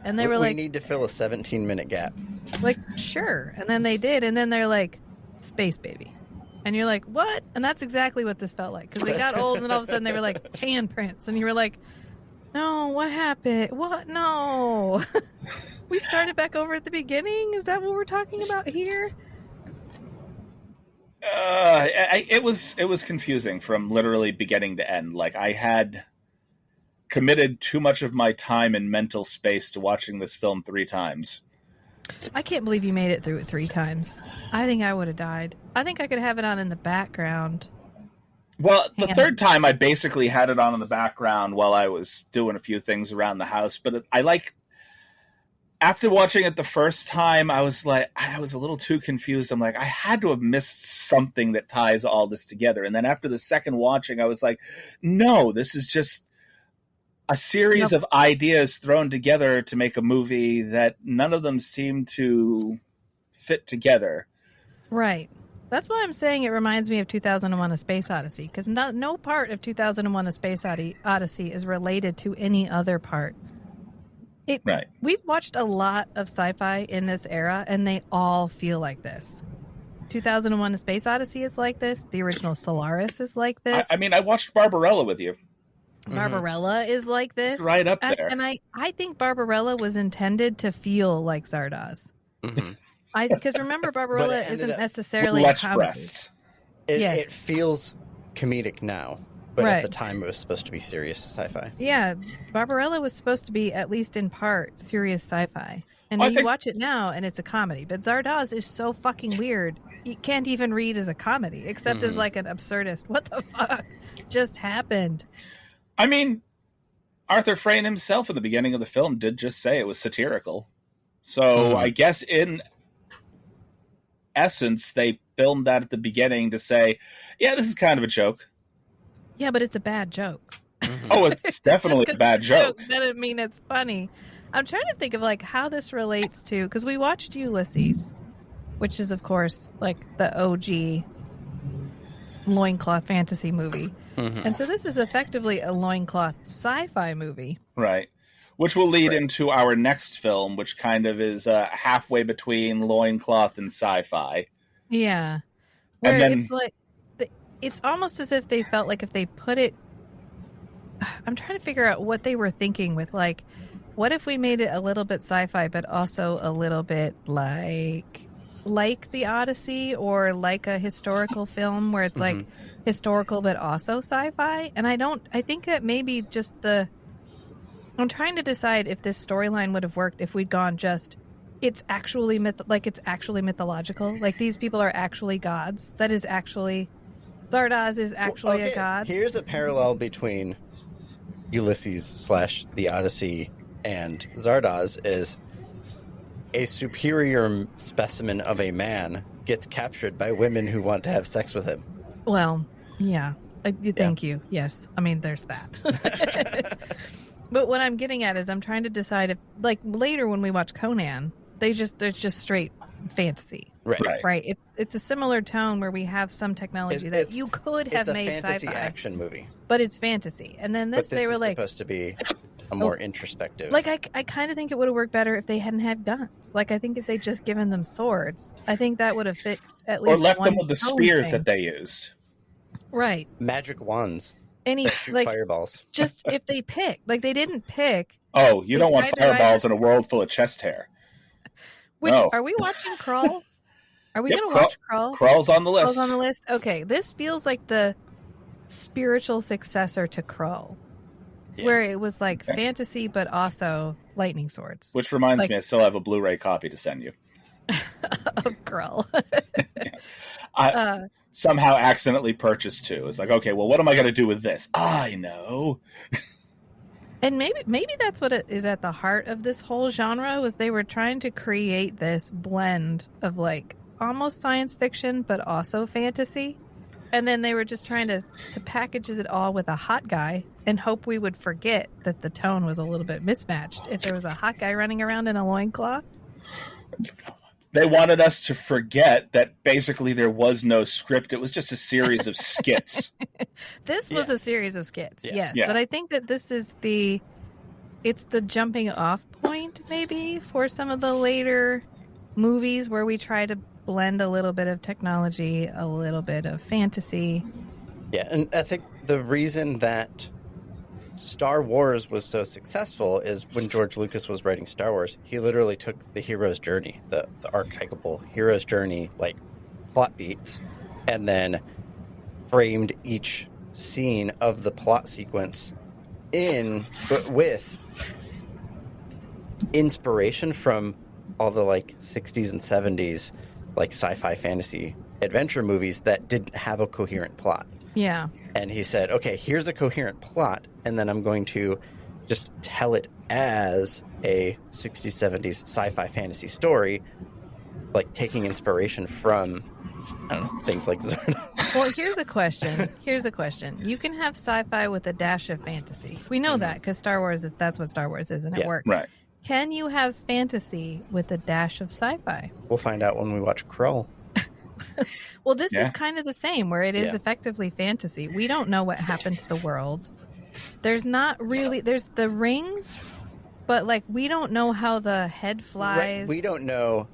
And they were like, we need to fill a 17-minute gap. Like, sure. And then they did. And then they're like, space baby. And you're like, what? And that's exactly what this felt like. Because they got old and then all of a sudden they were like, handprints. And you were like, no, what happened? What? No. We started back over at the beginning? Is that what we're talking about here? It was confusing from literally beginning to end. Like, I had committed too much of my time and mental space to watching this film 3 times. I can't believe you made it through it 3 times. I think I would have died. I think I could have it on in the background. Well, the third time I basically had it on in the background while I was doing a few things around the house. But after watching it the first time, I was a little too confused. I'm like, I had to have missed something that ties all this together. And then after the second watching, I was like, no, this is just a series of ideas thrown together to make a movie that none of them seem to fit together. Right. That's why I'm saying it reminds me of 2001: A Space Odyssey, because no part of 2001: A Space Odyssey is related to any other part. Right. We've watched a lot of sci-fi in this era, and they all feel like this. 2001: A Space Odyssey is like this. The original Solaris is like this. I mean, I watched Barbarella with you. Barbarella is like this. It's right up there. And I think Barbarella was intended to feel like Zardoz. Mm-hmm. Because remember, Barbarella isn't necessarily a comedy. Breasts. It feels comedic now, but at the time it was supposed to be serious sci-fi. Yeah, Barbarella was supposed to be, at least in part, serious sci-fi. And then you watch it now, and it's a comedy. But Zardoz is so fucking weird. You can't even read as a comedy, except as like an absurdist. What the fuck just happened? I mean, Arthur Frayne himself in the beginning of the film did just say it was satirical. So I guess in essence, they filmed that at the beginning to say, yeah, this is kind of a joke. Yeah, but it's a bad joke. Oh, it's definitely a bad joke. Doesn't mean it's funny. I'm trying to think of like how this relates to, because we watched Ulysses, which is of course like the OG loincloth fantasy movie. And so this is effectively a loincloth sci-fi movie. Right. Which will lead into our next film, which kind of is halfway between loincloth and sci-fi. Yeah. Where and then, it's like, it's almost as if they felt like if they put it, I'm trying to figure out what they were thinking with like, what if we made it a little bit sci-fi, but also a little bit like the Odyssey, or like a historical film where it's like historical, but also sci-fi. And I think that maybe just I'm trying to decide if this storyline would have worked if we'd gone just, it's actually mythological. Like these people are actually gods. That is actually, Zardoz is actually a god. Here's a parallel between Ulysses / the Odyssey and Zardoz is a superior specimen of a man gets captured by women who want to have sex with him. Well, yeah. Thank you. Yes. I mean, there's that. But what I'm getting at is I'm trying to decide if, like, later when we watch Conan, there's just straight fantasy. Right. It's a similar tone where we have some technology that you could have made sci-fi. It's a fantasy action movie. But it's fantasy. And then they were like, supposed to be a more introspective. Like, I kind of think it would have worked better if they hadn't had guns. Like, I think if they'd just given them swords, I think that would have fixed at least or left them with the spears that they used. Right. Magic wands. Shoot fireballs. Just if they pick. Like, they didn't pick. Oh, you don't want fireballs in a world full of chest hair. Are we watching Krull? Are we going to watch Krull? Krull's on the list. Krull's on the list? Okay, this feels like the spiritual successor to Krull, where it was like fantasy, but also lightning swords. Which reminds me, I still have a Blu-ray copy to send you. Of Krull. I somehow accidentally purchased 2. It's like, okay, well, what am I going to do with this? I know. And maybe that's what it is at the heart of this whole genre, was they were trying to create this blend of like almost science fiction, but also fantasy. And then they were just trying to package it all with a hot guy and hope we would forget that the tone was a little bit mismatched if there was a hot guy running around in a loincloth. They wanted us to forget that basically there was no script. It was just a series of skits. This was a series of skits, yes. Yeah. But I think that this is it's the jumping off point maybe for some of the later movies where we try to blend a little bit of technology, a little bit of fantasy. Yeah, and I think the reason that Star Wars was so successful is when George Lucas was writing Star Wars, he literally took the hero's journey, the archetypal hero's journey, like plot beats, and then framed each scene of the plot sequence with inspiration from all the like 60s and 70s like sci-fi fantasy adventure movies that didn't have a coherent plot. Yeah. And he said, okay, here's a coherent plot, and then I'm going to just tell it as a 60s, 70s sci-fi fantasy story, like taking inspiration from, I don't know, things like Zardoz. Well, here's a question. You can have sci-fi with a dash of fantasy. We know that because that's what Star Wars is, and it works. Right. Can you have fantasy with a dash of sci-fi? We'll find out when we watch Krull. Well, this is kind of the same, where it is effectively fantasy. We don't know what happened to the world. There's the rings, but like we don't know how the head flies. Right. We don't know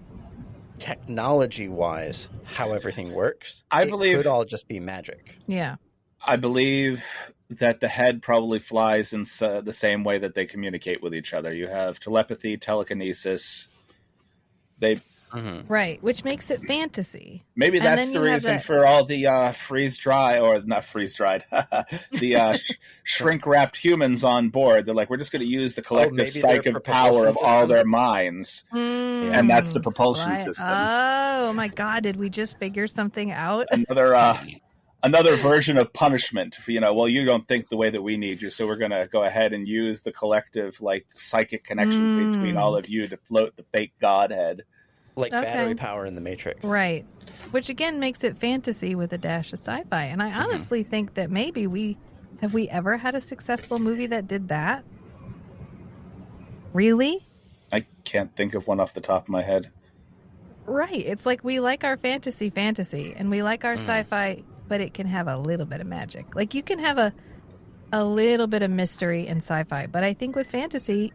technology-wise how everything works. I believe it could all just be magic. Yeah. I believe that the head probably flies in the same way that they communicate with each other. You have telepathy, telekinesis. Right, which makes it fantasy. Maybe that's the reason for all the freeze-dried, or not freeze-dried, the shrink-wrapped humans on board. They're like, we're just going to use the collective psychic power of all their minds. And that's the propulsion system. Oh, my God, did we just figure something out? Another version of punishment. Well, you don't think the way that we need you, so we're going to go ahead and use the collective like psychic connection between all of you to float the fake godhead. Like battery power in the Matrix. Right. Which again makes it fantasy with a dash of sci-fi. And I honestly think that maybe have we ever had a successful movie that did that? Really? I can't think of one off the top of my head. Right. It's like we like our fantasy, and we like our sci-fi, but it can have a little bit of magic. Like you can have a little bit of mystery in sci-fi, but I think with fantasy,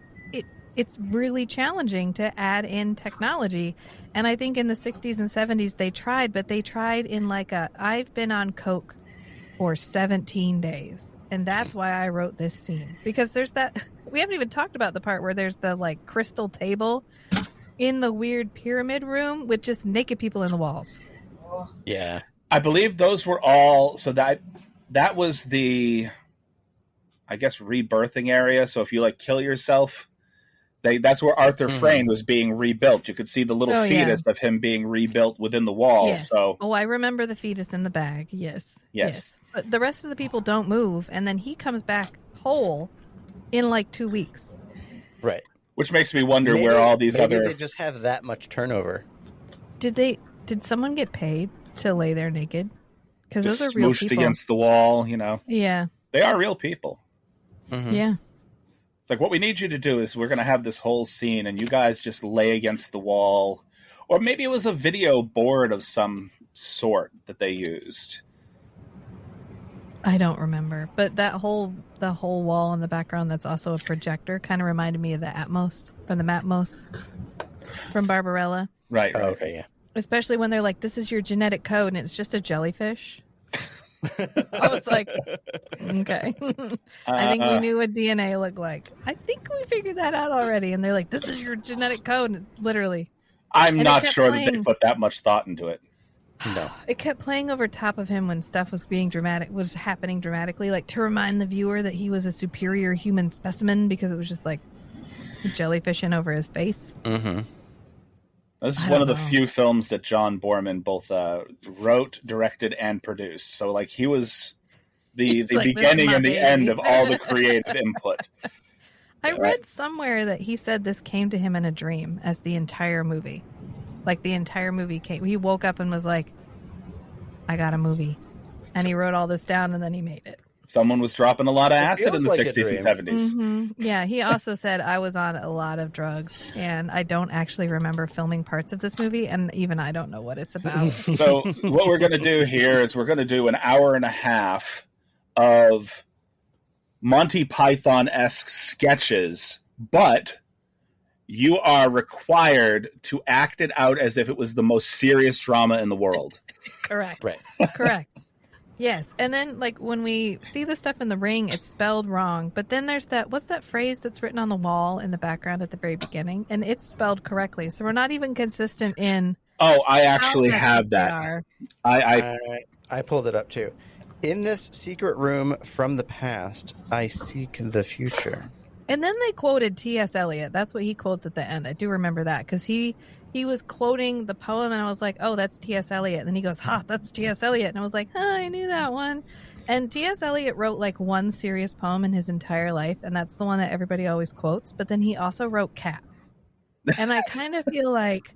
it's really challenging to add in technology. And I think in the 60s and 70s they tried in like I've been on coke for 17 days. And that's why I wrote this scene. Because there's we haven't even talked about the part where there's the like crystal table in the weird pyramid room with just naked people in the walls. Yeah. I believe those were all, so that was the, I guess, rebirthing area. So if you like kill yourself, that's where Arthur Frayne was being rebuilt. You could see the little fetus of him being rebuilt within the wall. Yes. So, I remember the fetus in the bag. Yes. But the rest of the people don't move, and then he comes back whole in like 2 weeks. Right. Which makes me wonder where all these maybe they just have that much turnover. Did someone get paid to lay there naked? Because those are real smooshed people. against the wall, Yeah. They are real people. Mm-hmm. Yeah. It's like, what we need you to do is we're going to have this whole scene and you guys just lay against the wall. Or maybe it was a video board of some sort that they used. I don't remember. But the whole wall in the background that's also a projector kind of reminded me of the Atmos, or the Matmos from Barbarella. Right. Oh, okay, yeah. Especially when they're like, this is your genetic code and it's just a jellyfish. I was like, okay. I think we knew what DNA looked like. I think we figured that out already. And they're like, this is your genetic code. Literally. I'm not sure that they put that much thought into it. No. It kept playing over top of him when stuff was happening dramatically, like to remind the viewer that he was a superior human specimen because it was just like jellyfishing over his face. Mm-hmm. This is one of the few films that John Borman both wrote, directed, and produced. So, like, he was the beginning and the end of all the creative input. I read somewhere that he said this came to him in a dream as the entire movie. Like, the entire movie came. He woke up and was like, I got a movie. And he wrote all this down, and then he made it. Someone was dropping a lot of acid in the 60s and 70s. Mm-hmm. Yeah, he also said, I was on a lot of drugs, and I don't actually remember filming parts of this movie, and even I don't know what it's about. So what we're going to do here is we're going to do an hour and a half of Monty Python-esque sketches, but you are required to act it out as if it was the most serious drama in the world. Correct. Right. Correct. Yes, and then like when we see the stuff in the ring, it's spelled wrong. But then there's what's that phrase that's written on the wall in the background at the very beginning, and it's spelled correctly. So we're not even consistent in. Oh, I actually have that. I pulled it up too. In this secret room from the past, I seek the future. And then they quoted T.S. Eliot. That's what he quotes at the end. I do remember that because he was quoting the poem, and I was like, oh, that's T.S. Eliot. And then he goes, that's T.S. Eliot. And I was like, I knew that one. And T.S. Eliot wrote like one serious poem in his entire life, and that's the one that everybody always quotes. But then he also wrote Cats. And I kind of feel like,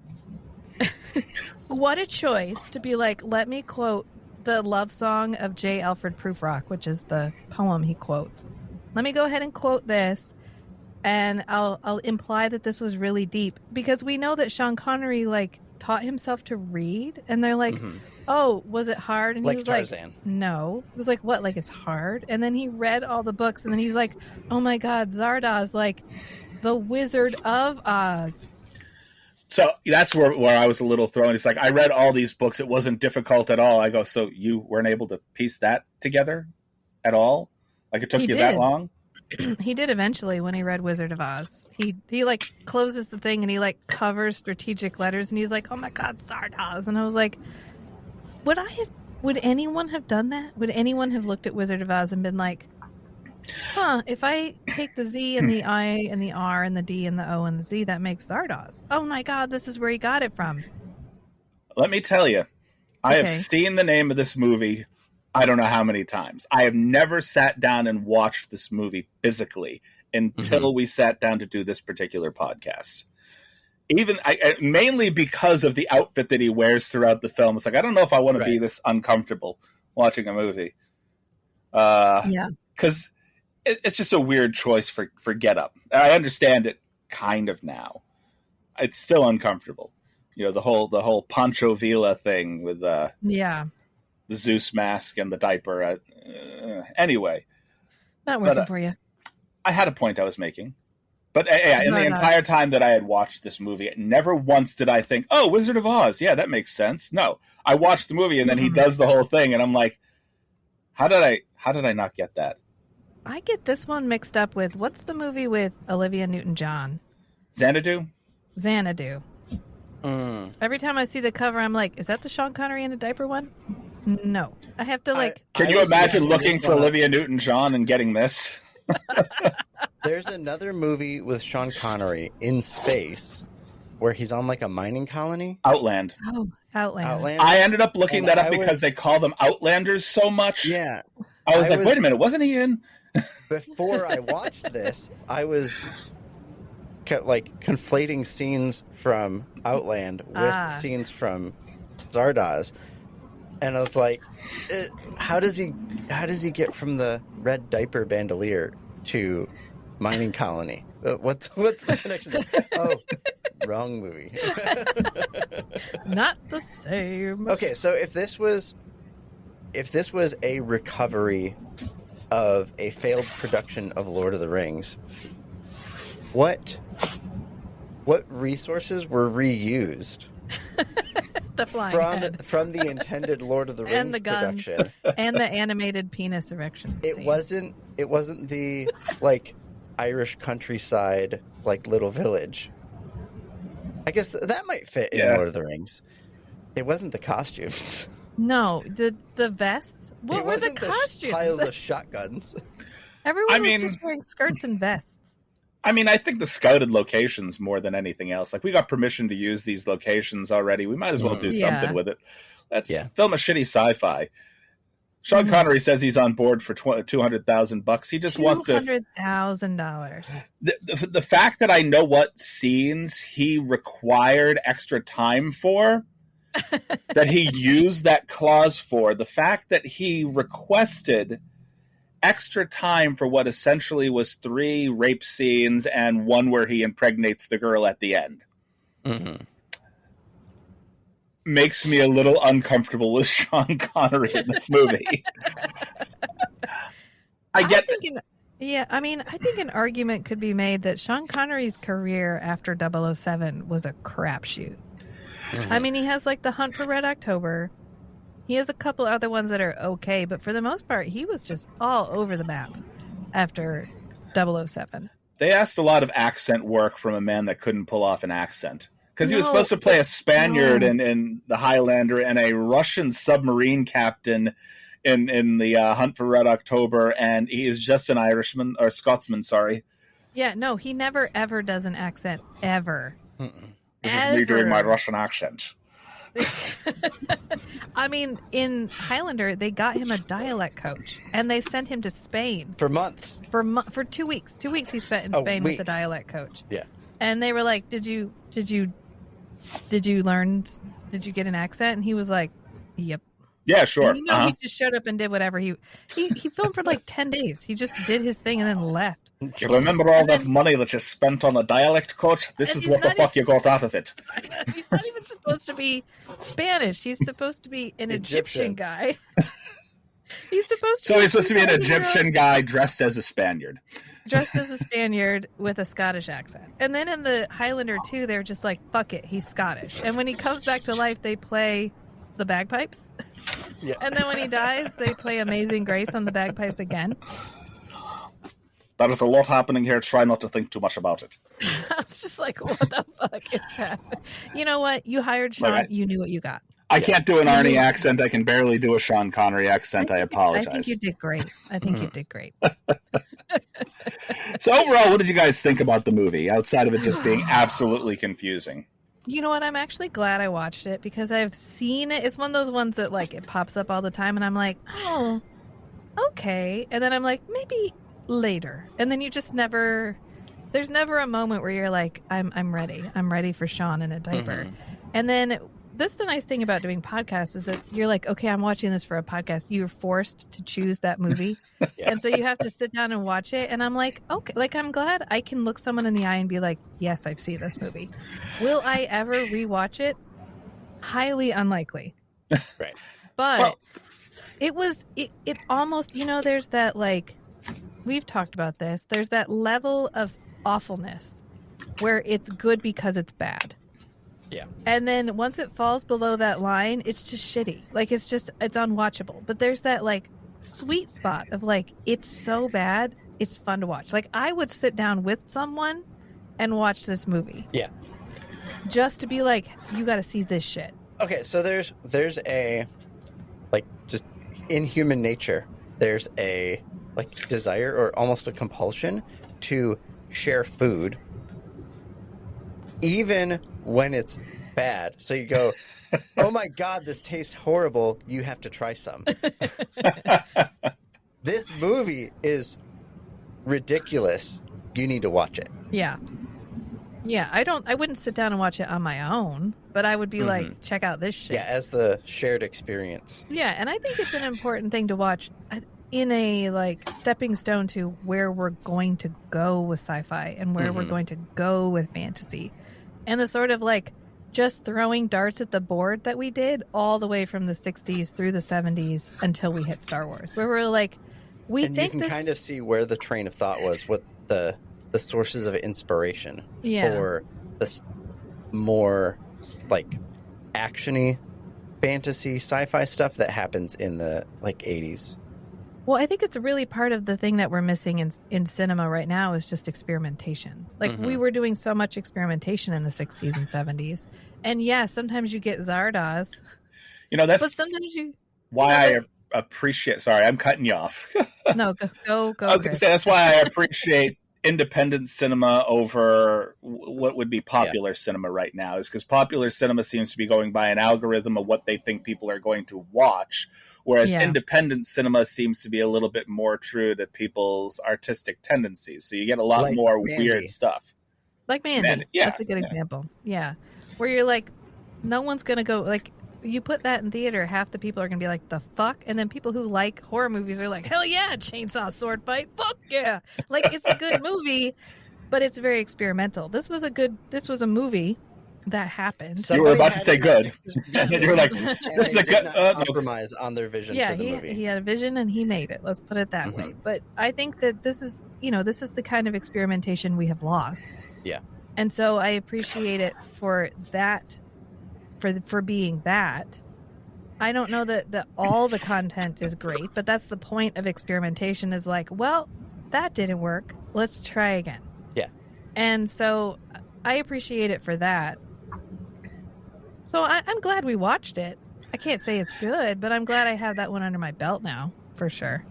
what a choice to be like, let me quote the love song of J. Alfred Prufrock, which is the poem he quotes. Let me go ahead and quote this. And I'll imply that this was really deep because we know that Sean Connery like taught himself to read, and they're like, "Oh, was it hard?" And like he was Tarzan. like, "No." It was like, "What? Like it's hard?" And then he read all the books, and then he's like, "Oh my God, Zardoz, like the Wizard of Oz." So that's where I was a little thrown. It's like I read all these books; it wasn't difficult at all. I go, so you weren't able to piece that together at all? Like it took you that long? He did eventually when he read Wizard of Oz. He like closes the thing and he like covers strategic letters and he's like, oh my God, Zardoz. And I was like, would anyone have done that? Would anyone have looked at Wizard of Oz and been like, if I take the Z and the I and the R and the D and the O and the Z, that makes Zardoz. Oh my God, this is where he got it from. Let me tell you, I have seen the name of this movie I don't know how many times. I have never sat down and watched this movie physically until we sat down to do this particular podcast. Even mainly because of the outfit that he wears throughout the film. It's like, I don't know if I want to be this uncomfortable watching a movie. Because it's just a weird choice for get up. I understand it kind of now. It's still uncomfortable. You know, the whole Pancho Villa thing with the Zeus mask and the diaper. Anyway. Not working for you. I had a point I was making. But in the entire time that I had watched this movie, never once did I think, oh, Wizard of Oz. Yeah, that makes sense. No. I watched the movie and then he does the whole thing and I'm like, how did I not get that? I get this one mixed up with, what's the movie with Olivia Newton-John? Xanadu. Every time I see the cover, I'm like, is that the Sean Connery in a diaper one? No. I have to like... Can you imagine looking for Olivia Newton-John and getting this? There's another movie with Sean Connery in space where he's on like a mining colony. Outland. Oh, Outland. I ended up looking that up because they call them Outlanders so much. Yeah. I was like, wait a minute, wasn't he in? Before I watched this, I was like conflating scenes from Outland with scenes from Zardoz. And I was like, how does he get from the red diaper bandolier to mining colony? What's the connection there? Oh, wrong movie. Not the same. Okay, so if this was a recovery of a failed production of Lord of the Rings, what resources were reused? The flying head. From the intended Lord of the Rings and the guns, production and the animated penis erection scene. It wasn't the like Irish countryside like little village. I guess that might fit in Lord of the Rings. It wasn't the costumes. No, the vests. What were the costumes? Piles of shotguns. Everyone was just wearing skirts and vests. I mean, I think the scouted locations more than anything else. Like, we got permission to use these locations already. We might as well do something with it. Let's film a shitty sci-fi. Sean Connery says he's on board for $200,000. He just wants to $200,000. The fact that I know what scenes he required extra time for, that he used that clause for, the fact that he requested extra time for what essentially was 3 rape scenes and one where he impregnates the girl at the end. Makes me a little uncomfortable with Sean Connery in this movie. I think an argument could be made that Sean Connery's career after 007 was a crapshoot. I mean, he has like The Hunt for Red October. He has a couple other ones that are okay, but for the most part, he was just all over the map after 007. They asked a lot of accent work from a man that couldn't pull off an accent. Because he was supposed to play a Spaniard in The Highlander and a Russian submarine captain in the Hunt for Red October, and he is just an Irishman, or Scotsman, sorry. Yeah, no, he never, ever does an accent, ever. This is me doing my Russian accent. I mean, in Highlander, they got him a dialect coach, and they sent him to Spain. For months. For 2 weeks. 2 weeks he spent in Spain with the dialect coach. Yeah. And they were like, did you get an accent? And he was like, yep. Yeah, sure. And, he just showed up and did whatever. He filmed for like 10 days. He just did his thing and then left. You remember all that money that you spent on a dialect coach? This is what the fuck you got out of it. He's not even supposed to be Spanish. He's supposed to be an Egyptian guy. He's supposed to be an Egyptian guy dressed as a Spaniard. Dressed as a Spaniard with a Scottish accent. And then in the Highlander 2, they're just like, fuck it, he's Scottish. And when he comes back to life, they play the bagpipes. Yeah. And then when he dies, they play Amazing Grace on the bagpipes again. There is a lot happening here. Try not to think too much about it. I was just like, what the fuck is happening? You know what? You hired Sean. You knew what you got. I can't do an Arnie accent. I can barely do a Sean Connery accent. I apologize. I think you did great. So overall, what did you guys think about the movie, outside of it just being absolutely confusing? You know what? I'm actually glad I watched it because I've seen it. It's one of those ones that like it pops up all the time and I'm like, oh, okay. And then I'm like, maybe later. And then you just never, there's never a moment where you're like, I'm ready. I'm ready for Sean in a diaper. And then this is the nice thing about doing podcasts is that you're like, okay, I'm watching this for a podcast. You're forced to choose that movie. And so you have to sit down and watch it. And I'm like, okay, like I'm glad I can look someone in the eye and be like, yes, I've seen this movie. Will I ever rewatch it? Highly unlikely. Right. But it almost, there's that like, we've talked about this. There's that level of awfulness where it's good because it's bad. Yeah. And then once it falls below that line, it's just shitty. Like it's unwatchable. But there's that like sweet spot of like, it's so bad, it's fun to watch. Like I would sit down with someone and watch this movie. Yeah. Just to be like, you got to see this shit. Okay, so there's a like just in human nature, there's a like desire or almost a compulsion to share food even when it's bad. So you go, oh my God, this tastes horrible. You have to try some. This movie is ridiculous. You need to watch it. Yeah. Yeah, I wouldn't sit down and watch it on my own, but I would be like, check out this shit. Yeah, as the shared experience. Yeah, and I think it's an important thing to watch in a like stepping stone to where we're going to go with sci-fi and where we're going to go with fantasy. And the sort of like just throwing darts at the board that we did all the way from the 60s through the 70s until we hit Star Wars, where we're like, you can kind of see where the train of thought was, what the sources of inspiration for this more like actiony fantasy sci-fi stuff that happens in the like 80s Well, I think it's really part of the thing that we're missing in cinema right now is just experimentation. Like, we were doing so much experimentation in the 60s and 70s. And yeah, sometimes you get Zardoz. That's but sometimes why I appreciate... Sorry, I'm cutting you off. No, go. I was going to say, that's why I appreciate independent cinema over what would be popular cinema right now, is because popular cinema seems to be going by an algorithm of what they think people are going to watch, whereas independent cinema seems to be a little bit more true to people's artistic tendencies. So you get a lot more weird stuff. Like Mandy. Yeah, that's a good example. Yeah. Where you're like, no one's going to go, like, you put that in theater, half the people are going to be like, the fuck? And then people who like horror movies are like, hell yeah, chainsaw sword fight. Fuck yeah. Like, it's a good movie, but it's very experimental. This was a movie that happened. You were about to say good. And you were like, this is a good compromise on their vision for the movie. He had a vision and he made it. Let's put it that way. But I think that this is the kind of experimentation we have lost. Yeah. And so I appreciate it for that. For being that. I don't know that all the content is great, but that's the point of experimentation, is like, well, that didn't work, let's try again. Yeah. And so I appreciate it for that. So I'm glad we watched it. I can't say it's good, but I'm glad I have that one under my belt now, for sure.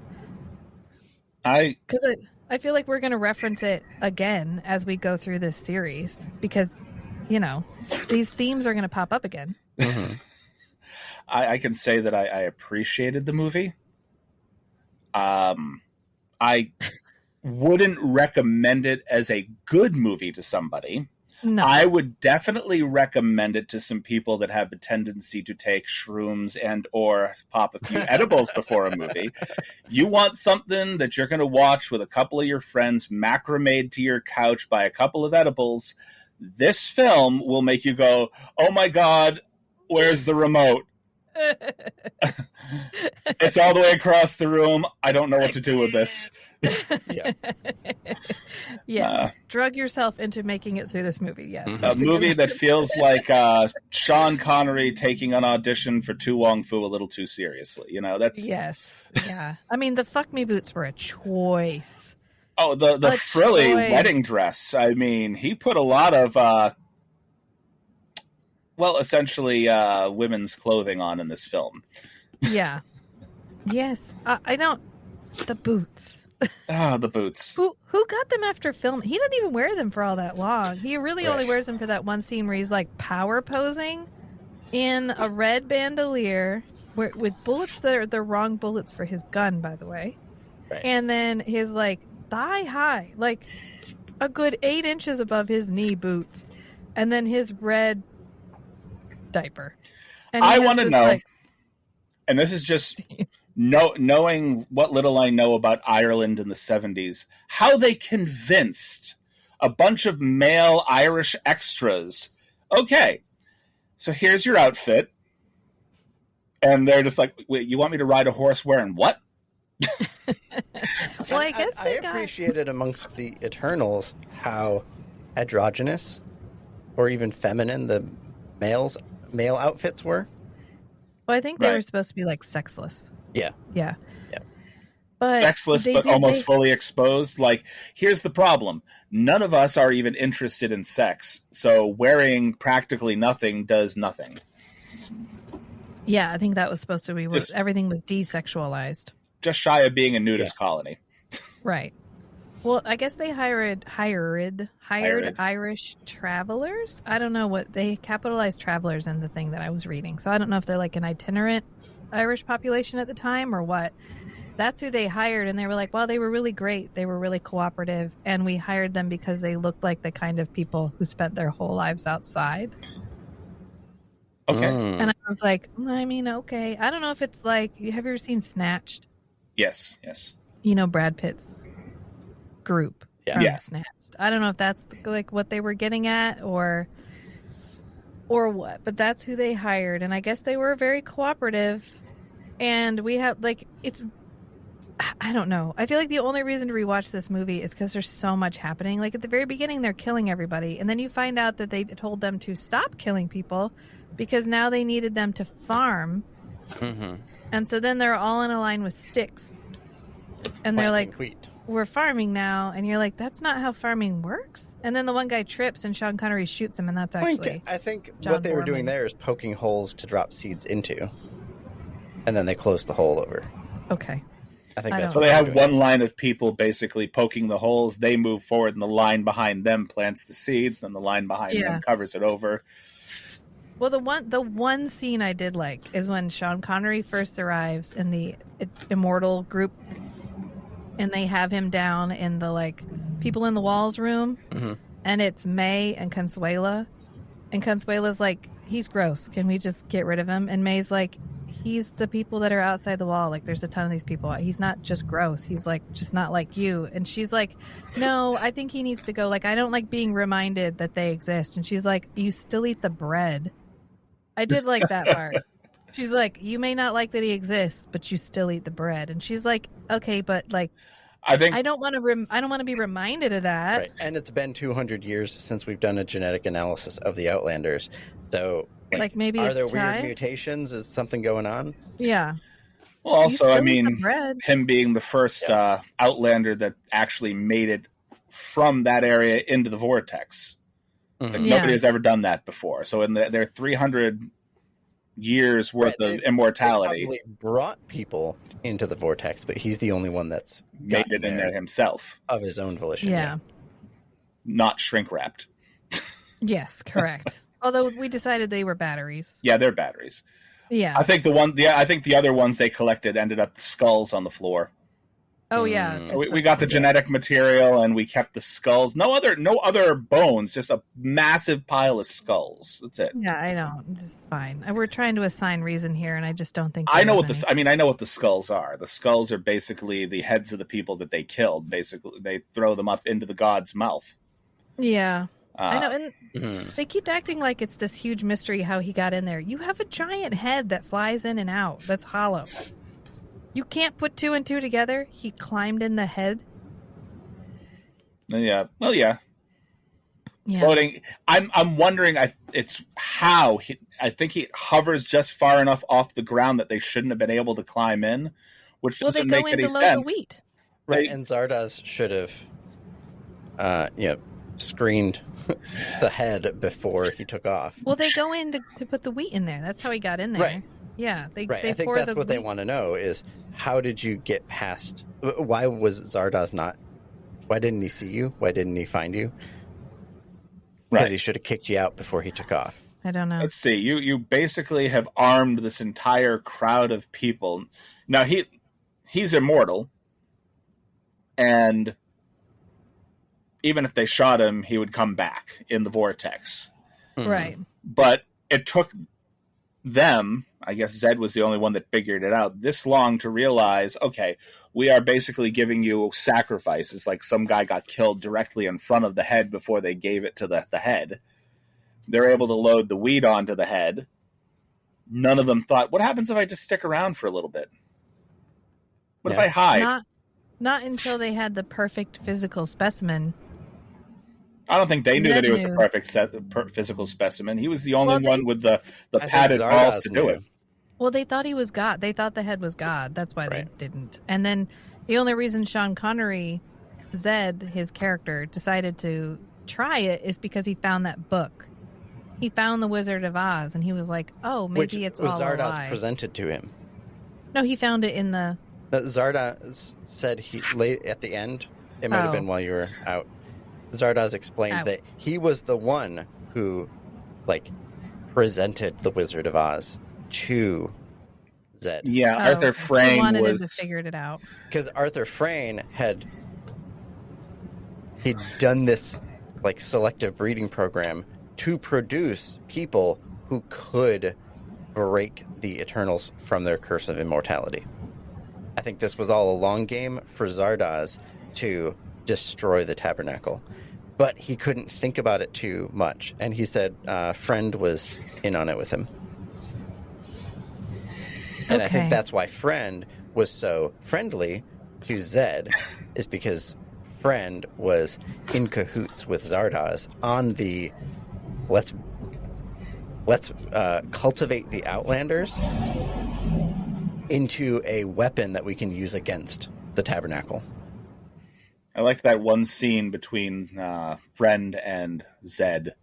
Because I feel like we're going to reference it again as we go through this series, because these themes are going to pop up again. I can say that I appreciated the movie. I wouldn't recommend it as a good movie to somebody. No. I would definitely recommend it to some people that have a tendency to take shrooms and or pop a few edibles before a movie. You want something that you're going to watch with a couple of your friends, macrameed to your couch by a couple of edibles. This film will make you go, oh my God, where's the remote? It's all the way across the room. I don't know what to do with this. Yes. Drug yourself into making it through this movie. Yes. A movie that feels like Sean Connery taking an audition for Tu Wong Fu a little too seriously. That's... Yes. Yeah. I mean, the Fuck Me Boots were a choice. Oh, the frilly wedding dress. I mean, he put a lot of, essentially women's clothing on in this film. Yeah. Yes. I don't... The boots. The boots. Who got them after film? He didn't even wear them for all that long. He really only wears them for that one scene where he's, like, power posing in a red bandolier with bullets that are the wrong bullets for his gun, by the way. Right. And then his, like, thigh high, like a good 8 inches above his knee boots, and then his red diaper. And I want to know, and this is just knowing what little I know about Ireland in the 70s, how they convinced a bunch of male Irish extras, okay, so here's your outfit, and they're just like, wait, you want me to ride a horse wearing what? Well, I guess I appreciated amongst the Eternals how androgynous or even feminine the male outfits were. Well, I think they were supposed to be like sexless. Yeah. But sexless, but almost fully exposed. Like, here's the problem: none of us are even interested in sex, so wearing practically nothing does nothing. Yeah, I think that was supposed to be everything was desexualized. Just shy of being a nudist colony. Right. Well, I guess they hired Irish travelers. I don't know what they capitalized travelers in the thing that I was reading. So I don't know if they're like an itinerant Irish population at the time or what. That's who they hired, and they were like, well, they were really great. They were really cooperative, and we hired them because they looked like the kind of people who spent their whole lives outside. Okay. And I was like, I mean, okay. I don't know if it's like, have you ever seen Snatched? Yes. Brad Pitt's group from Snatched. I don't know if that's like what they were getting at or what, but that's who they hired, and I guess they were very cooperative. And we have I don't know. I feel like the only reason to rewatch this movie is because there's so much happening. Like at the very beginning, they're killing everybody, and then you find out that they told them to stop killing people because now they needed them to farm. Mm-hmm. And so then they're all in a line with sticks. and they're like, wheat. we're farming now, and you're like, that's not how farming works. And then the one guy trips, and Sean Connery shoots him, and that's actually. I think John what they were doing Borman. there is poking holes to drop seeds into, and then they close the hole over. Okay. I think I that's So what they have doing. one line of people basically poking the holes. They move forward, and the line behind them plants the seeds. Then the line behind them covers it over. Well, the one scene I did like is when Sean Connery first arrives in the Immortal group, and they have him down in the like people in the walls room, and it's May and Consuela, and Consuela's like, he's gross. Can we just get rid of him? And May's like, he's the people that are outside the wall. Like, there's a ton of these people. He's not just gross. He's like just not like you. And she's like, no, I think he needs to go. Like, I don't like being reminded that they exist. And she's like, you still eat the bread. I did like that part. She's like, you may not like that he exists, but you still eat the bread. And she's like, okay, but like, I don't want to be reminded of that. Right. And it's been 200 years since we've done a genetic analysis of the Outlanders. So, like maybe are it's there time? weird mutations? Is something going on? Yeah. Well, also, I still eat the mean, bread. him being the first Outlander that actually made it from that area into the vortex. It's like nobody has ever done that before. So in their 300 years worth of immortality, They probably brought people into the vortex, but he's the only one that's made it in there himself of his own volition. Yeah. not shrink wrapped. Yes, correct. Although we decided they were batteries. Yeah, they're batteries. Yeah. I think the other ones they collected ended up the skulls on the floor. Oh yeah. We got the genetic material and we kept the skulls. No other bones, just a massive pile of skulls. That's it. Yeah, I know. It's fine. We're trying to assign reason here, and I just don't think I know what any. I know what the skulls are. The skulls are basically the heads of the people that they killed. Basically, they throw them up into the god's mouth. Yeah. I know, and Mm-hmm. they keep acting like it's this huge mystery how he got in there. You have a giant head that flies in and out. That's hollow. You can't put two and two together. He climbed in the head. Yeah. Well, yeah. Yeah. Floating. I'm wondering. It's how I think he hovers just far enough off the ground that they shouldn't have been able to climb in, which Well, they doesn't go make in any to load sense. the wheat. Right, and Zardoz should have, screened the head before he took off. Well, they go in to put the wheat in there. That's how he got in there. Right. Yeah. They I think pour that's the what they wheat- want to know is how did you get past? Why was Zardoz not? Why didn't he see you? Why didn't he find you? Because Right. he should have kicked you out before he took off. I don't know. Let's see. You basically have armed this entire crowd of people. Now he's immortal, and even if they shot him, he would come back in the vortex. Right. But it took them, I guess Zed was the only one that figured it out, this long to realize, okay, we are basically giving you sacrifices. Like some guy got killed directly in front of the head before they gave it to the head. They're able to load the wheat onto the head. None of them thought, what happens if I just stick around for a little bit? What if I hide? Not until they had the perfect physical specimen. I don't think they knew Zed that he was a knew. perfect physical specimen. He was the only one with the I think padded balls Zardoz to do knew. it. Well, they thought he was God. They thought the head was God. That's why Right. they didn't. And then the only reason Sean Connery, Zed, his character, decided to try it is because he found that book. He found the Wizard of Oz, and he was like, "Oh, maybe Which it's was all a Zardoz lie." presented to him. No, he found it in the. Zardoz said he late at the end. It might have been while you were out. Zardoz explained that he was the one who, presented the Wizard of Oz to Zed. Yeah, Arthur Frayne wanted was. him to figured it out. Because Arthur Frayne he'd done this selective breeding program to produce people who could break the Eternals from their curse of immortality. I think this was all a long game for Zardoz to destroy the tabernacle. But he couldn't think about it too much. And he said Friend was in on it with him. And I think that's why Friend was so friendly to Zed, is because Friend was in cahoots with Zardoz on the let's cultivate the Outlanders into a weapon that we can use against the tabernacle. I like that one scene between Friend and Zed,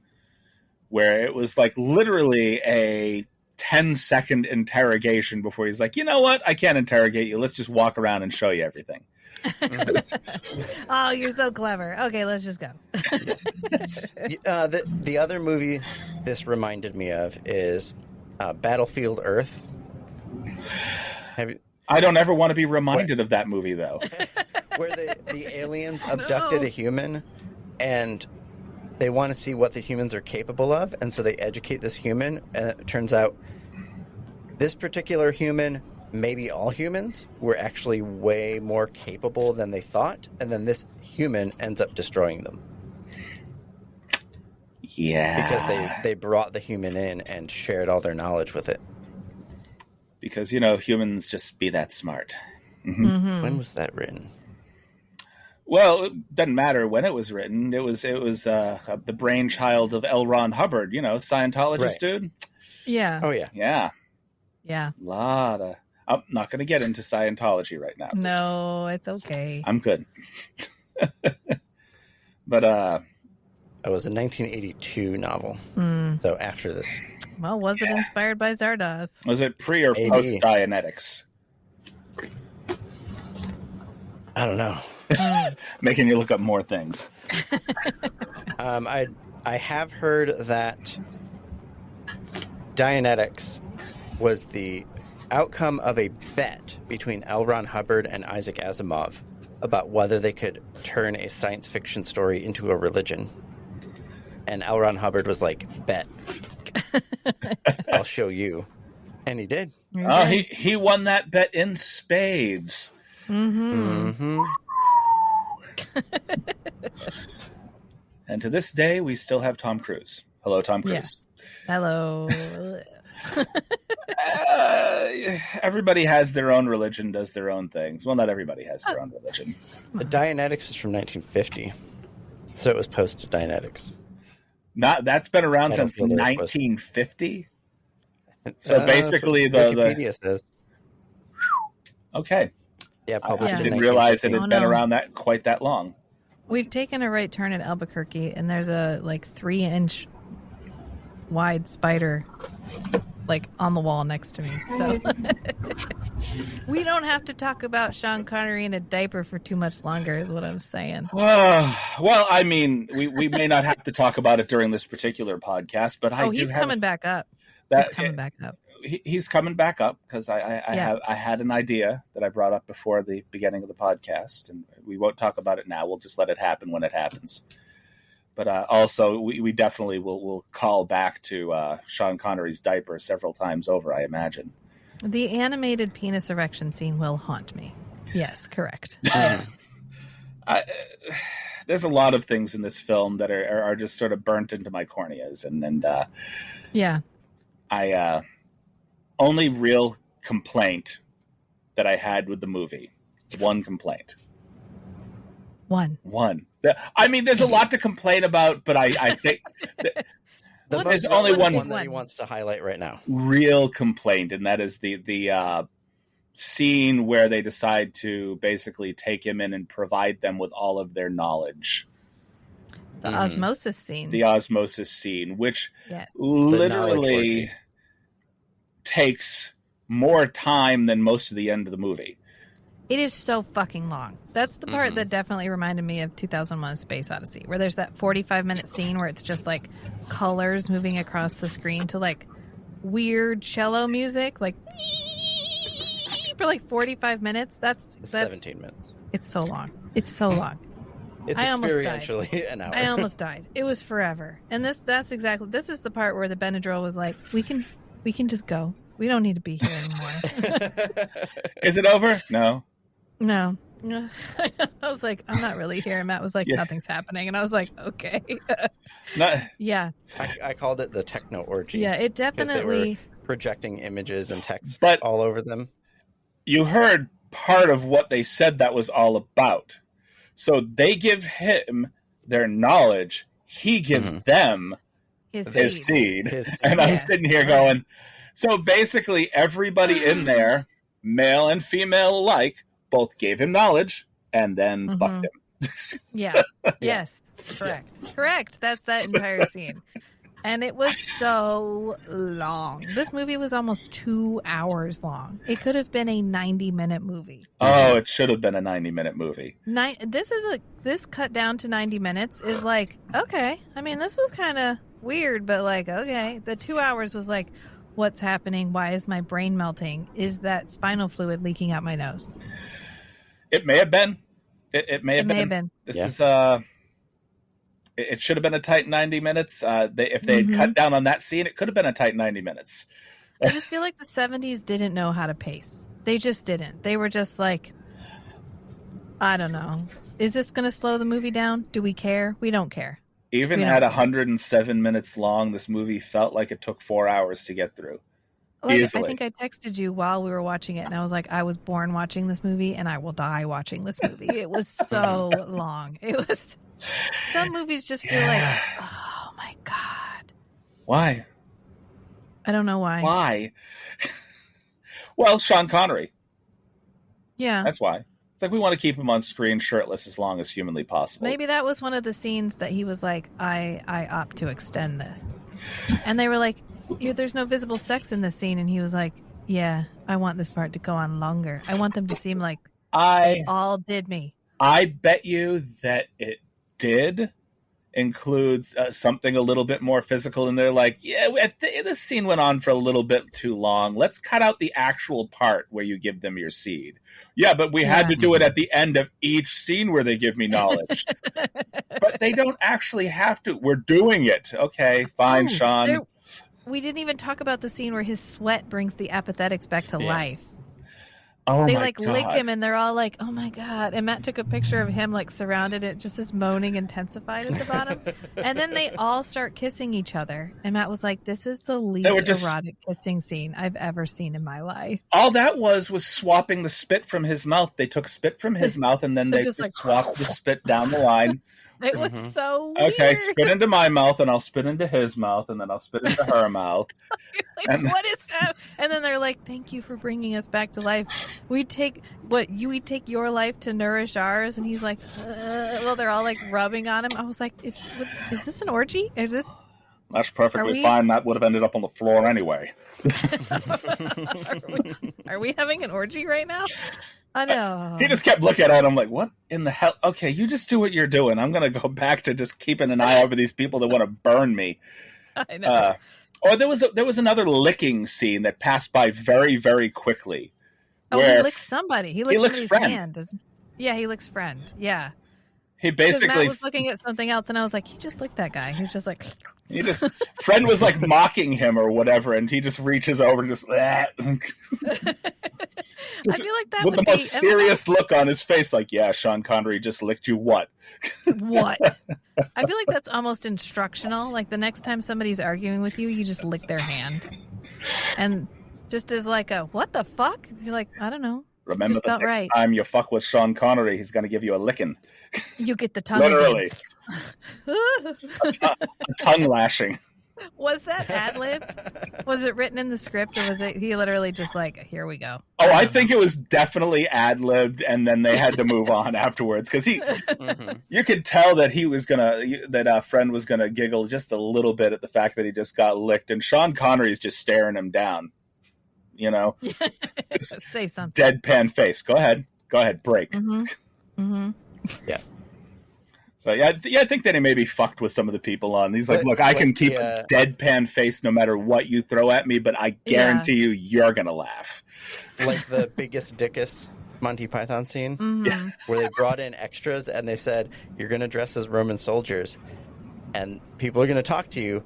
where it was like literally a 10-second interrogation before he's like, you know what? I can't interrogate you. Let's just walk around and show you everything. Oh, you're so clever. Okay, let's just go. The other movie this reminded me of is Battlefield Earth. I don't ever want to be reminded of that movie, though. Where the aliens abducted a human, and they want to see what the humans are capable of, and so they educate this human, and it turns out this particular human, maybe all humans, were actually way more capable than they thought, and then this human ends up destroying them. Yeah. Because they brought the human in and shared all their knowledge with it. Because, you know, humans just be that smart. Mm-hmm. Mm-hmm. When was that written? Well, it doesn't matter when it was written. It was the brainchild of L. Ron Hubbard, you know, Scientologist dude. Yeah. Oh, yeah. Yeah. Yeah. I'm not going to get into Scientology right now. No, it's okay. I'm good. But it was a 1982 novel. So after this. Well, was it inspired by Zardoz? Was it pre or post Dianetics? I don't know. Making you look up more things. I have heard that Dianetics was the outcome of a bet between L. Ron Hubbard and Isaac Asimov about whether they could turn a science fiction story into a religion. And L. Ron Hubbard was like, bet. I'll show you. And he did. Oh, he won that bet in spades. Mm-hmm. And to this day, we still have Tom Cruise. Hello, Tom Cruise. Yeah. Hello. Everybody has their own religion, does their own things. Well, not everybody has their own religion. The Dianetics is from 1950. So it was post Dianetics. That's been around since 1950. So basically, Wikipedia says. Okay. Yeah, published. I didn't realize it had been around quite that long. We've taken a right turn at Albuquerque, and there's a 3-inch wide spider on the wall next to me. So we don't have to talk about Sean Connery in a diaper for too much longer, is what I'm saying. Well, I mean, we may not have to talk about it during this particular podcast, but he's coming back up. He's coming back up. He's coming back up because I had an idea that I brought up before the beginning of the podcast, and we won't talk about it now. We'll just let it happen when it happens. But also, we definitely will call back to Sean Connery's diaper several times over, I imagine. The animated penis erection scene will haunt me. Yes, correct. There's a lot of things in this film that are just sort of burnt into my corneas, and yeah, only real complaint that I had with the movie. One complaint. One. I mean, there's a lot to complain about, but I think there's only one that he wants to highlight right now. Real complaint, and that is the scene where they decide to basically take him in and provide them with all of their knowledge. The osmosis scene. The osmosis scene, which literally takes more time than most of the end of the movie. It is so fucking long. That's the part that definitely reminded me of 2001: A Space Odyssey, where there's that 45-minute scene where it's just colors moving across the screen to weird cello music, for 45 minutes. That's 17 minutes. It's so long. It's so long. It's experientially an hour. I almost died. It was forever. And this is the part where the Benadryl was like, we can just go. We don't need to be here anymore. Is it over? No. I was like, I'm not really here. And Matt was like, nothing's happening. And I was like, okay. Yeah. I called it the techno orgy. Yeah, it definitely. They were projecting images and text all over them. You heard part of what they said that was all about. So they give him their knowledge. He gives them his seed. And I'm sitting here going, so basically everybody in there, male and female alike, both gave him knowledge and then fucked him. Yeah. Yes. Correct. That's that entire scene. And it was so long. This movie was almost 2 hours long. It could have been a 90-minute movie. Oh, it should have been a 90-minute movie. This cut down to 90 minutes is like, okay. I mean, this was kind of weird, but like, okay. The 2 hours was like, what's happening? Why is my brain melting? Is that spinal fluid leaking out my nose? It may have been. It may have been. This is It should have been a tight 90 minutes. If they had cut down on that scene, it could have been a tight 90 minutes. I just feel like the 70s didn't know how to pace. They just didn't. They were just like, I don't know. Is this going to slow the movie down? Do we care? We don't care. Even at 107 minutes long, this movie felt like it took 4 hours to get through. Easily. I think I texted you while we were watching it, and I was like, I was born watching this movie, and I will die watching this movie. It was so long. It was... Some movies just feel like, oh my God. Why? I don't know why. Why? Well, Sean Connery. Yeah. That's why. It's like we want to keep him on screen shirtless as long as humanly possible. Maybe that was one of the scenes that he was like, I opt to extend this. And they were like, there's no visible sex in this scene. And he was like, yeah, I want this part to go on longer. I want them to seem like they all did me. I bet you that it did includes something a little bit more physical, and they're like, yeah, this scene went on for a little bit too long. Let's cut out the actual part where you give them your seed. Yeah, but we had to do it at the end of each scene where they give me knowledge. But they don't actually have to. We're doing it. Okay, fine, Sean. We didn't even talk about the scene where his sweat brings the apathetics back to life. Oh, they my like God. lick him and they're all like, oh my God. And Matt took a picture of him like surrounded, it just as moaning intensified at the bottom. And then they all start kissing each other. And Matt was like, this is the least erotic kissing scene I've ever seen in my life. All that was swapping the spit from his mouth. They took spit from his mouth and then they just like swapped the spit down the line. It was so weird. Okay, spit into my mouth and I'll spit into his mouth and then I'll spit into her mouth. Like, what is that? And then they're like, thank you for bringing us back to life. We take your life to nourish ours. And he's like, well, they're all like rubbing on him. I was like, is this an orgy? That's perfectly fine. That would have ended up on the floor anyway. Are we having an orgy right now? I know. He just kept looking at him like, what in the hell? Okay, you just do what you're doing. I'm going to go back to just keeping an eye over these people that want to burn me. I know. Or there was another licking scene that passed by very, very quickly. Oh, he licks somebody. He licks somebody's friend. hand. Yeah, he licks friend. Yeah. He basically... Matt was looking at something else, and I was like, he just licked that guy. He was just like... Friend was like mocking him or whatever, and he just reaches over and just... I feel like that with the most serious look on his face, like, yeah, Sean Connery just licked you what? What? I feel like that's almost instructional. Like the next time somebody's arguing with you, you just lick their hand. And just as like a, what the fuck? You're like, I don't know. Remember the next time you fuck with Sean Connery, he's going to give you a licking. You get the tongue. Literally. a tongue lashing. Was that ad-libbed? Was it written in the script, or was it he literally just like, here we go? Oh, I think it was definitely ad-libbed, and then they had to move on afterwards, because you could tell that he was that friend was gonna giggle just a little bit at the fact that he just got licked, and Sean Connery's just staring him down. You know, say something. Deadpan face. Go ahead, break. Yeah. So I think that he maybe fucked with some of the people on. He's like, look, I can keep a deadpan face no matter what you throw at me, but I guarantee you're gonna laugh. Like the Biggest Dickus Monty Python scene, where they brought in extras and they said, you're gonna dress as Roman soldiers, and people are gonna talk to you,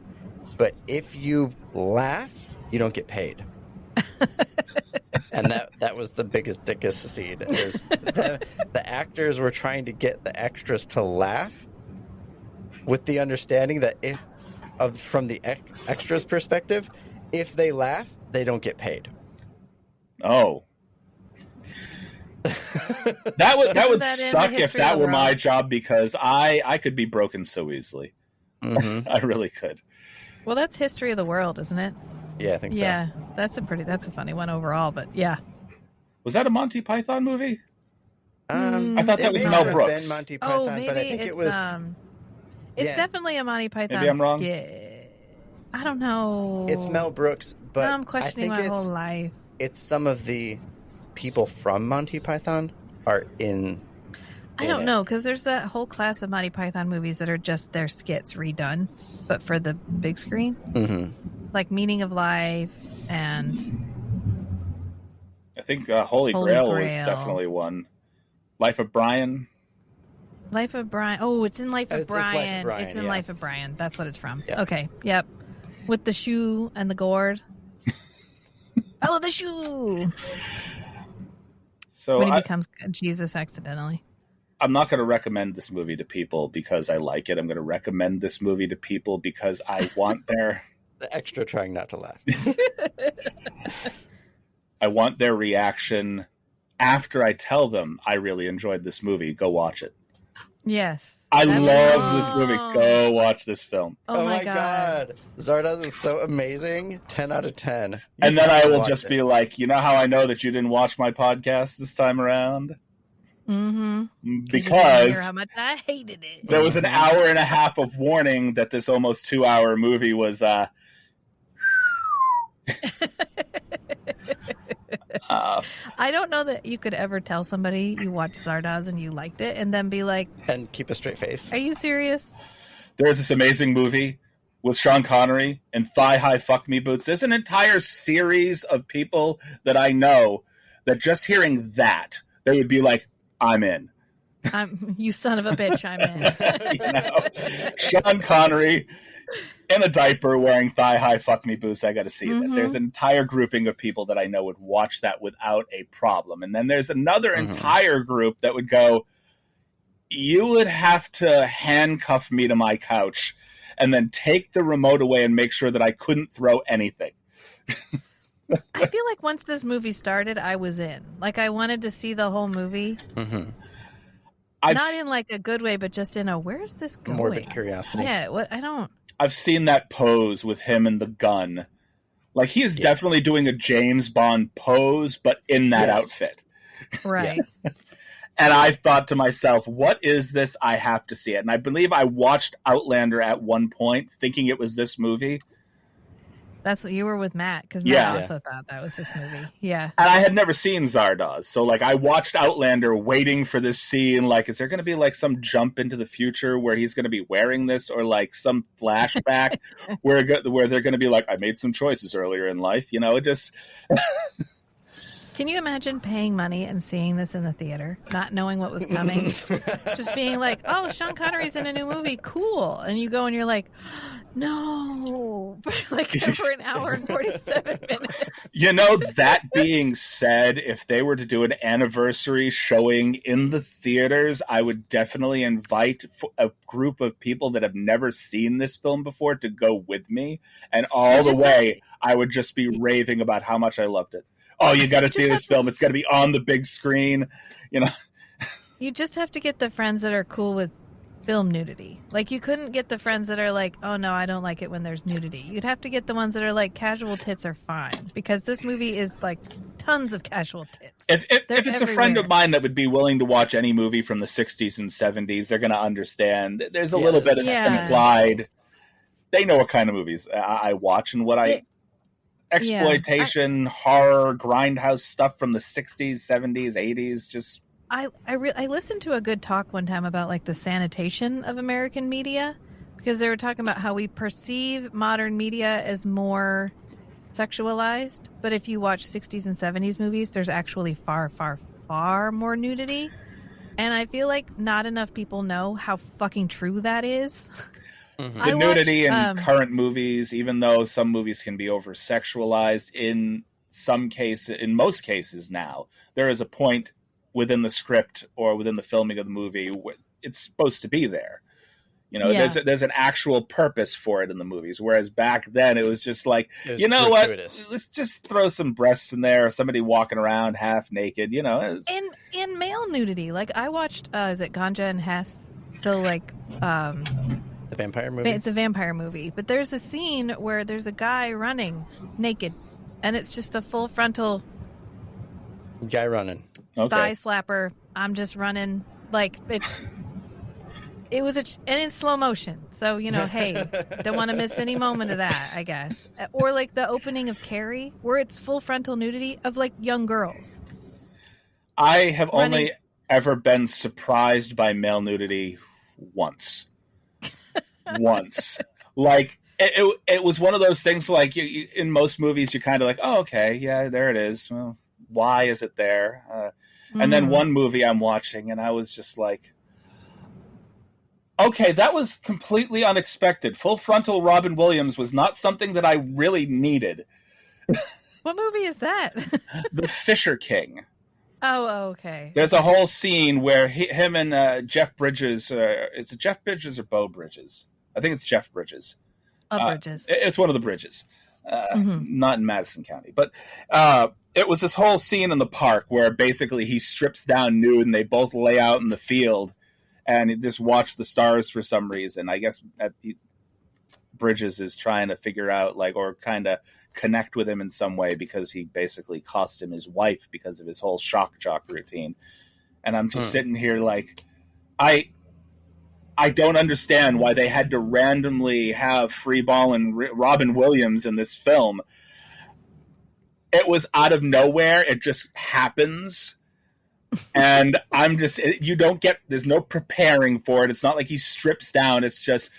but if you laugh, you don't get paid. And that was the Biggest Dickus scene. Is the actors were trying to get the extras to laugh, with the understanding that from the extras' perspective, if they laugh, they don't get paid. Oh, that would suck if that were my job, because I could be broken so easily. I really could. Well, that's history of the world, isn't it? Yeah, I think so. Yeah, that's a funny one overall, but yeah. Was that a Monty Python movie? I thought that was Mel Brooks. Monty Python, maybe but I think it's yeah. definitely a Monty Python Maybe I'm wrong. skit. I don't know. It's Mel Brooks, but now I'm questioning I think my whole life. It's some of the people from Monty Python are in. I don't know, because there's that whole class of Monty Python movies that are just their skits redone, but for the big screen. Mm-hmm. Like Meaning of Life and... I think Holy Grail was definitely one. Life of Brian. Life of Brian. Oh, it's in Life of It's Brian. Life of Brian, It's in yeah. Life of Brian. That's what it's from. Yeah. Okay, yep. With the shoe and the gourd. Follow the shoe! So When he becomes Jesus accidentally. I'm not going to recommend this movie to people because I like it. I'm going to recommend this movie to people because I want their... The extra trying not to laugh. I want their reaction after I tell them I really enjoyed this movie. Go watch it. Yes. I love this movie. Go watch this film. Oh my God. Zardoz is so amazing. 10 out of 10. And then I will just be like, you know how I know that you didn't watch my podcast this time around? Mm-hmm. Because how much I hated it. there was an hour and a half of warning that this almost 2-hour movie was I don't know that you could ever tell somebody you watched Zardoz and you liked it and then be like, and keep a straight face. are you serious? There's this amazing movie with Sean Connery and thigh-high fuck me boots. There's an entire series of people that I know that just hearing that, they would be like, I'm in. You son of a bitch, I'm in. You know? Sean Connery in a diaper wearing thigh-high fuck me boots. I got to see this. There's an entire grouping of people that I know would watch that without a problem. And then there's another entire group that would go, you would have to handcuff me to my couch and then take the remote away and make sure that I couldn't throw anything. I feel like once this movie started, I was in. Like, I wanted to see the whole movie. Mm-hmm. Not in like a good way, but just in a, where's this going? Morbid curiosity. Yeah, what? I don't. I've seen that pose with him and the gun. Like, he is definitely doing a James Bond pose, but in that outfit. Right. And I thought to myself, what is this? I have to see it. And I believe I watched Outlander at one point, thinking it was this movie. That's what you were with Matt, because Matt also thought that was this movie. Yeah. And I had never seen Zardoz. So, like, I watched Outlander waiting for this scene. Like, is there going to be, like, some jump into the future where he's going to be wearing this? Or, like, some flashback where they're going to be like, I made some choices earlier in life. You know, it just... Can you imagine paying money and seeing this in the theater, not knowing what was coming? Just being like, oh, Sean Connery's in a new movie. Cool. And you go and you're like, no. Like, for an hour and 47 minutes. You know, that being said, if they were to do an anniversary showing in the theaters, I would definitely invite a group of people that have never seen this film before to go with me. And all the way, I would just be raving about how much I loved it. Oh, you got to see this film. It's got to be on the big screen. You know, you just have to get the friends that are cool with film nudity. Like, you couldn't get the friends that are like, oh no, I don't like it when there's nudity. You'd have to get the ones that are like, casual tits are fine, because this movie is like tons of casual tits. If it's a friend of mine that would be willing to watch any movie from the 60s and 70s, they're going to understand. There's a little bit of implied. They know what kind of movies I watch and what exploitation, horror, grindhouse stuff from the 60s, 70s, 80s. Just I listened to a good talk one time about like the sanitation of American media, because they were talking about how we perceive modern media as more sexualized, but if you watch 60s and 70s movies, there's actually far, far, far more nudity. And I feel like not enough people know how fucking true that is. Mm-hmm. The nudity in current movies, even though some movies can be over-sexualized, in most cases now, there is a point within the script or within the filming of the movie where it's supposed to be there. You know, there's an actual purpose for it in the movies, whereas back then it was just like, you know gratuitous. What, let's just throw some breasts in there, or somebody walking around half naked, you know. In male nudity, like I watched, is it Ganja and Hess? The vampire movie? It's a vampire movie. But there's a scene where there's a guy running naked, and it's just a full frontal guy running. thigh slapper I'm just running like it was and in slow motion. So, hey, don't want to miss any moment of that, I guess. Or like the opening of Carrie, where it's full frontal nudity of like young girls. I have only ever been surprised by male nudity once. Once. Like, it was one of those things like you, in most movies, you're kind of like, oh, okay, yeah, there it is. Well, why is it there? And then one movie I'm watching, and I was just like, okay, that was completely unexpected. Full frontal Robin Williams was not something that I really needed. What movie is that? The Fisher King. Oh, okay. There's a whole scene where him and Jeff Bridges, is it Jeff Bridges or Beau Bridges? I think it's Jeff Bridges. Bridges. It's one of the Bridges. Not in Madison County. But it was this whole scene in the park where basically he strips down nude and they both lay out in the field and just watch the stars for some reason. I guess Bridges is trying to figure out, like, or kind of connect with him in some way because he basically cost him his wife because of his whole shock jock routine. And I'm just sitting here like, I don't understand why they had to randomly have Freeball and Robin Williams in this film. It was out of nowhere. It just happens. And I'm just, there's no preparing for it. It's not like he strips down. It's just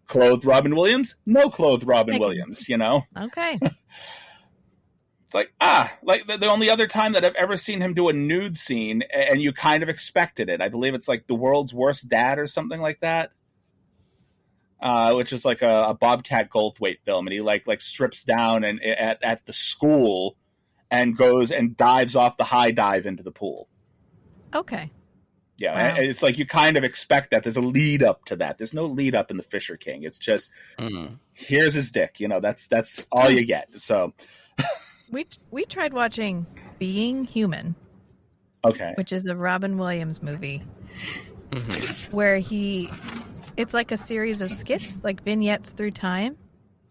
clothed Robin Williams, no clothed Robin Williams, Okay. It's like, like the only other time that I've ever seen him do a nude scene and you kind of expected it. I believe it's like The World's Worst Dad or something like that. Which is like a Bobcat Goldthwait film. And he like strips down and at the school and goes and dives off the high dive into the pool. Okay. Yeah, wow. It's like you kind of expect that. There's a lead up to that. There's no lead up in The Fisher King. It's just, here's his dick. That's all you get. So we tried watching Being Human. Okay. Which is a Robin Williams movie. Where it's like a series of skits, like vignettes through time.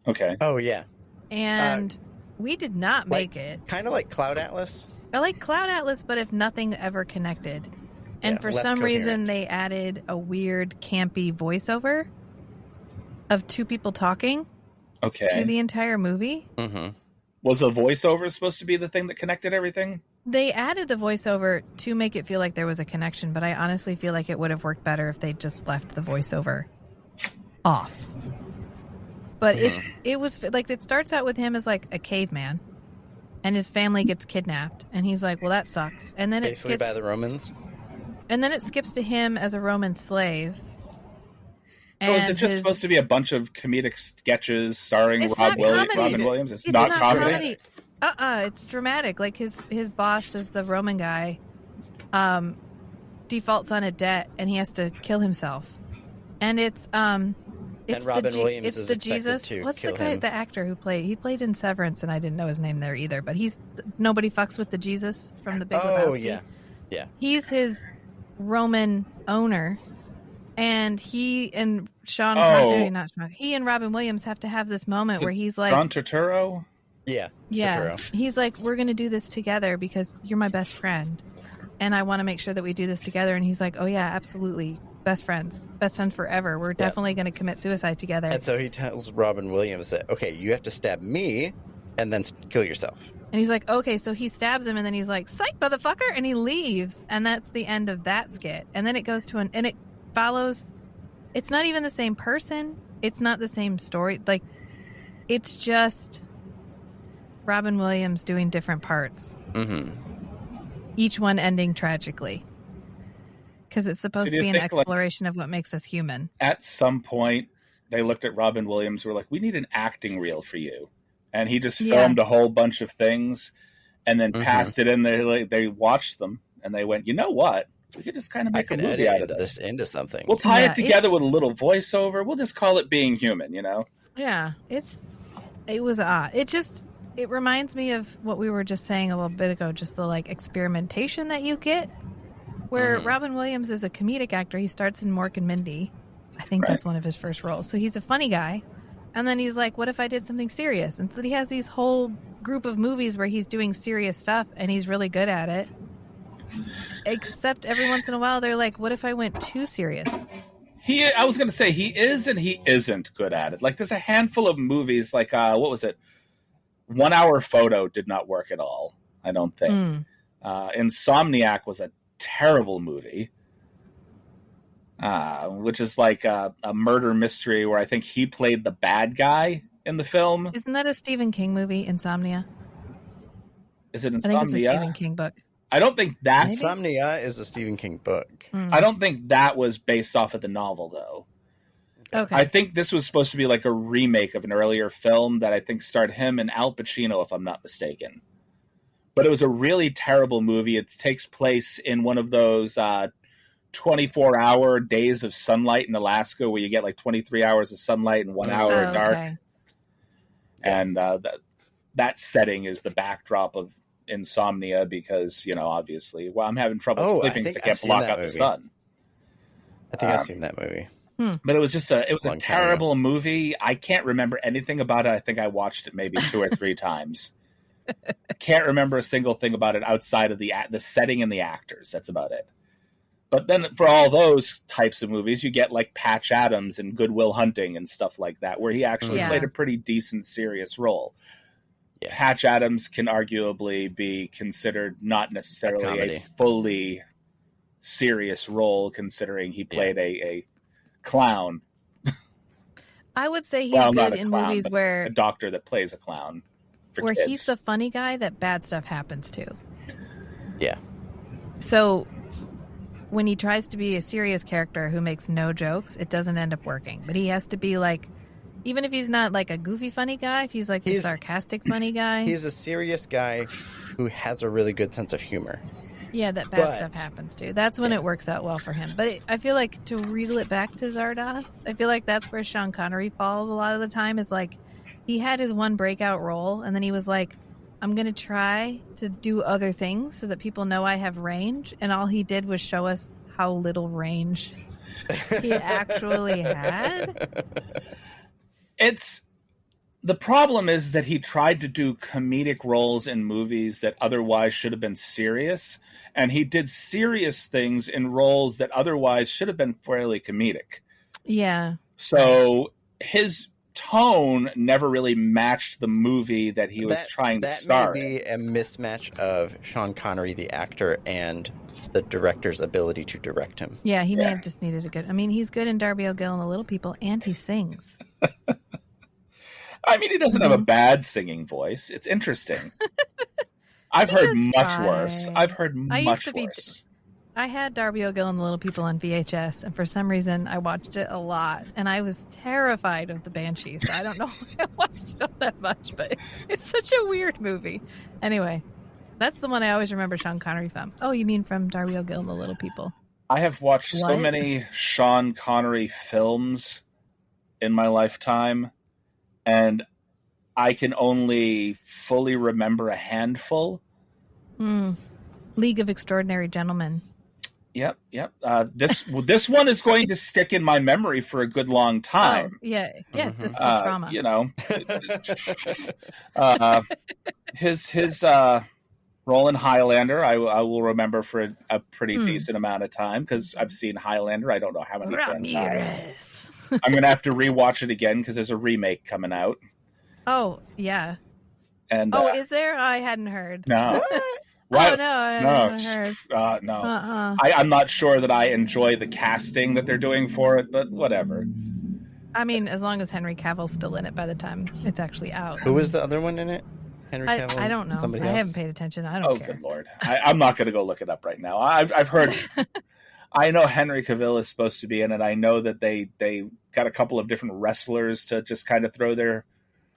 Okay. Oh, yeah. And we did not make it. Kind of like Cloud Atlas? I like Cloud Atlas, but if nothing ever connected. And for some reason, they added a weird, campy voiceover of two people talking to the entire movie. Was a voiceover supposed to be the thing that connected everything? They added the voiceover to make it feel like there was a connection, but I honestly feel like it would have worked better if they just left the voiceover off. But it was like, it starts out with him as like a caveman, and his family gets kidnapped, and he's like, well, that sucks. And then basically by the Romans. And then it skips to him as a Roman slave. So is it just supposed to be a bunch of comedic sketches starring Robin Williams? It's not comedy? It's dramatic. Like his boss is the Roman guy, defaults on a debt, and he has to kill himself. And it's Robin Williams is the expected Jesus. to What's the kill guy, him. the actor who played? He played in Severance, and I didn't know his name there either. But he's nobody fucks with the Jesus from The Big Lebowski. Oh yeah. He's his Roman owner, and he and Sean Connery, not Sean, he and Robin Williams have to have this moment where he's like, John Turturro? Yeah. Turturro. He's like, we're going to do this together because you're my best friend, and I want to make sure that we do this together. And he's like, oh yeah, absolutely, best friends forever. We're definitely going to commit suicide together. And so he tells Robin Williams that, okay, you have to stab me and then kill yourself. And he's like, okay, so he stabs him, and then he's like, psych, motherfucker, and he leaves. And that's the end of that skit. And then it goes to and it follows, it's not even the same person. It's not the same story. Like, it's just Robin Williams doing different parts. Each one ending tragically. Because it's supposed to be an exploration of what makes us human. At some point, they looked at Robin Williams and were like, we need an acting reel for you. And he just filmed a whole bunch of things and then passed it in. They watched them and they went, you know what? We could just kind of make a movie out of this into something. We'll tie it together with a little voiceover. We'll just call it Being Human, Yeah, it was odd. It reminds me of what we were just saying a little bit ago, just the like experimentation that you get. Where Robin Williams is a comedic actor. He starts in Mork and Mindy. I think that's one of his first roles. So he's a funny guy. And then he's like, what if I did something serious? And so he has these whole group of movies where he's doing serious stuff and he's really good at it. Except every once in a while, they're like, what if I went too serious? I was going to say he is and he isn't good at it. Like, there's a handful of movies, like, what was it? 1 Hour Photo did not work at all, I don't think. Insomniac was a terrible movie, which is like a murder mystery where I think he played the bad guy in the film. Isn't that a Stephen King movie, Insomnia? Is it Insomnia? I think it's a Stephen King book. I don't think that... Insomnia is a Stephen King book. I don't think that was based off of the novel, though. Okay. I think this was supposed to be like a remake of an earlier film that I think starred him and Al Pacino, if I'm not mistaken. But it was a really terrible movie. It takes place in one of those 24-hour days of sunlight in Alaska where you get like 23 hours of sunlight and 1 hour of dark. Okay. And that setting is the backdrop of Insomnia because, obviously, I'm having trouble sleeping because I can't block out the sun. I think I've seen that movie. But it was just a terrible movie. I can't remember anything about it. I think I watched it maybe 2 or 3 times. Can't remember a single thing about it outside of the setting and the actors. That's about it. But then for all those types of movies, you get like Patch Adams and Good Will Hunting and stuff like that, where he actually played a pretty decent, serious role. Yeah. Patch Adams can arguably be considered not necessarily a fully serious role, considering he played a clown. I would say he's good in clown, movies where a doctor that plays a clown. Where kids. He's the funny guy that bad stuff happens to. Yeah. So when he tries to be a serious character who makes no jokes, it doesn't end up working. But he has to be like, even if he's not like a goofy funny guy, if he's like the sarcastic funny guy. He's a serious guy who has a really good sense of humor. Yeah, that bad stuff happens to. That's when it works out well for him. But I feel like to reel it back to Zardoz, I feel like that's where Sean Connery falls a lot of the time, is like he had his one breakout role and then he was like, I'm going to try to do other things so that people know I have range. And all he did was show us how little range he actually had. The problem is that he tried to do comedic roles in movies that otherwise should have been serious. And he did serious things in roles that otherwise should have been fairly comedic. Yeah. So his tone never really matched the movie that he was trying to star. That may be a mismatch of Sean Connery, the actor, and the director's ability to direct him. Yeah, he may have just needed a good... I mean, he's good in Darby O'Gill and the Little People, and he sings. I mean, he doesn't have a bad singing voice. It's interesting. I've heard much worse. I had Darby O'Gill and the Little People on VHS, and for some reason I watched it a lot, and I was terrified of the Banshees. I don't know why I watched it all that much, but it's such a weird movie. Anyway, that's the one I always remember Sean Connery from. Oh, you mean from Darby O'Gill and the Little People? I have watched so many Sean Connery films in my lifetime, and I can only fully remember a handful. League of Extraordinary Gentlemen. Yep. This one is going to stick in my memory for a good long time. Oh, yeah, that's called trauma. His role in Highlander, I will remember for a pretty decent amount of time because I've seen Highlander. I don't know how many times. I'm going to have to rewatch it again because there's a remake coming out. Oh, yeah. And is there? I hadn't heard. No. What? Oh, no, I haven't heard. No. I'm not sure that I enjoy the casting that they're doing for it, but whatever. I mean, as long as Henry Cavill's still in it by the time it's actually out. Who was the other one in it? Henry Cavill? I don't know. I haven't paid attention. I don't care. Oh, good Lord. I'm not going to go look it up right now. I've heard... I know Henry Cavill is supposed to be in it. I know that they got a couple of different wrestlers to just kind of throw their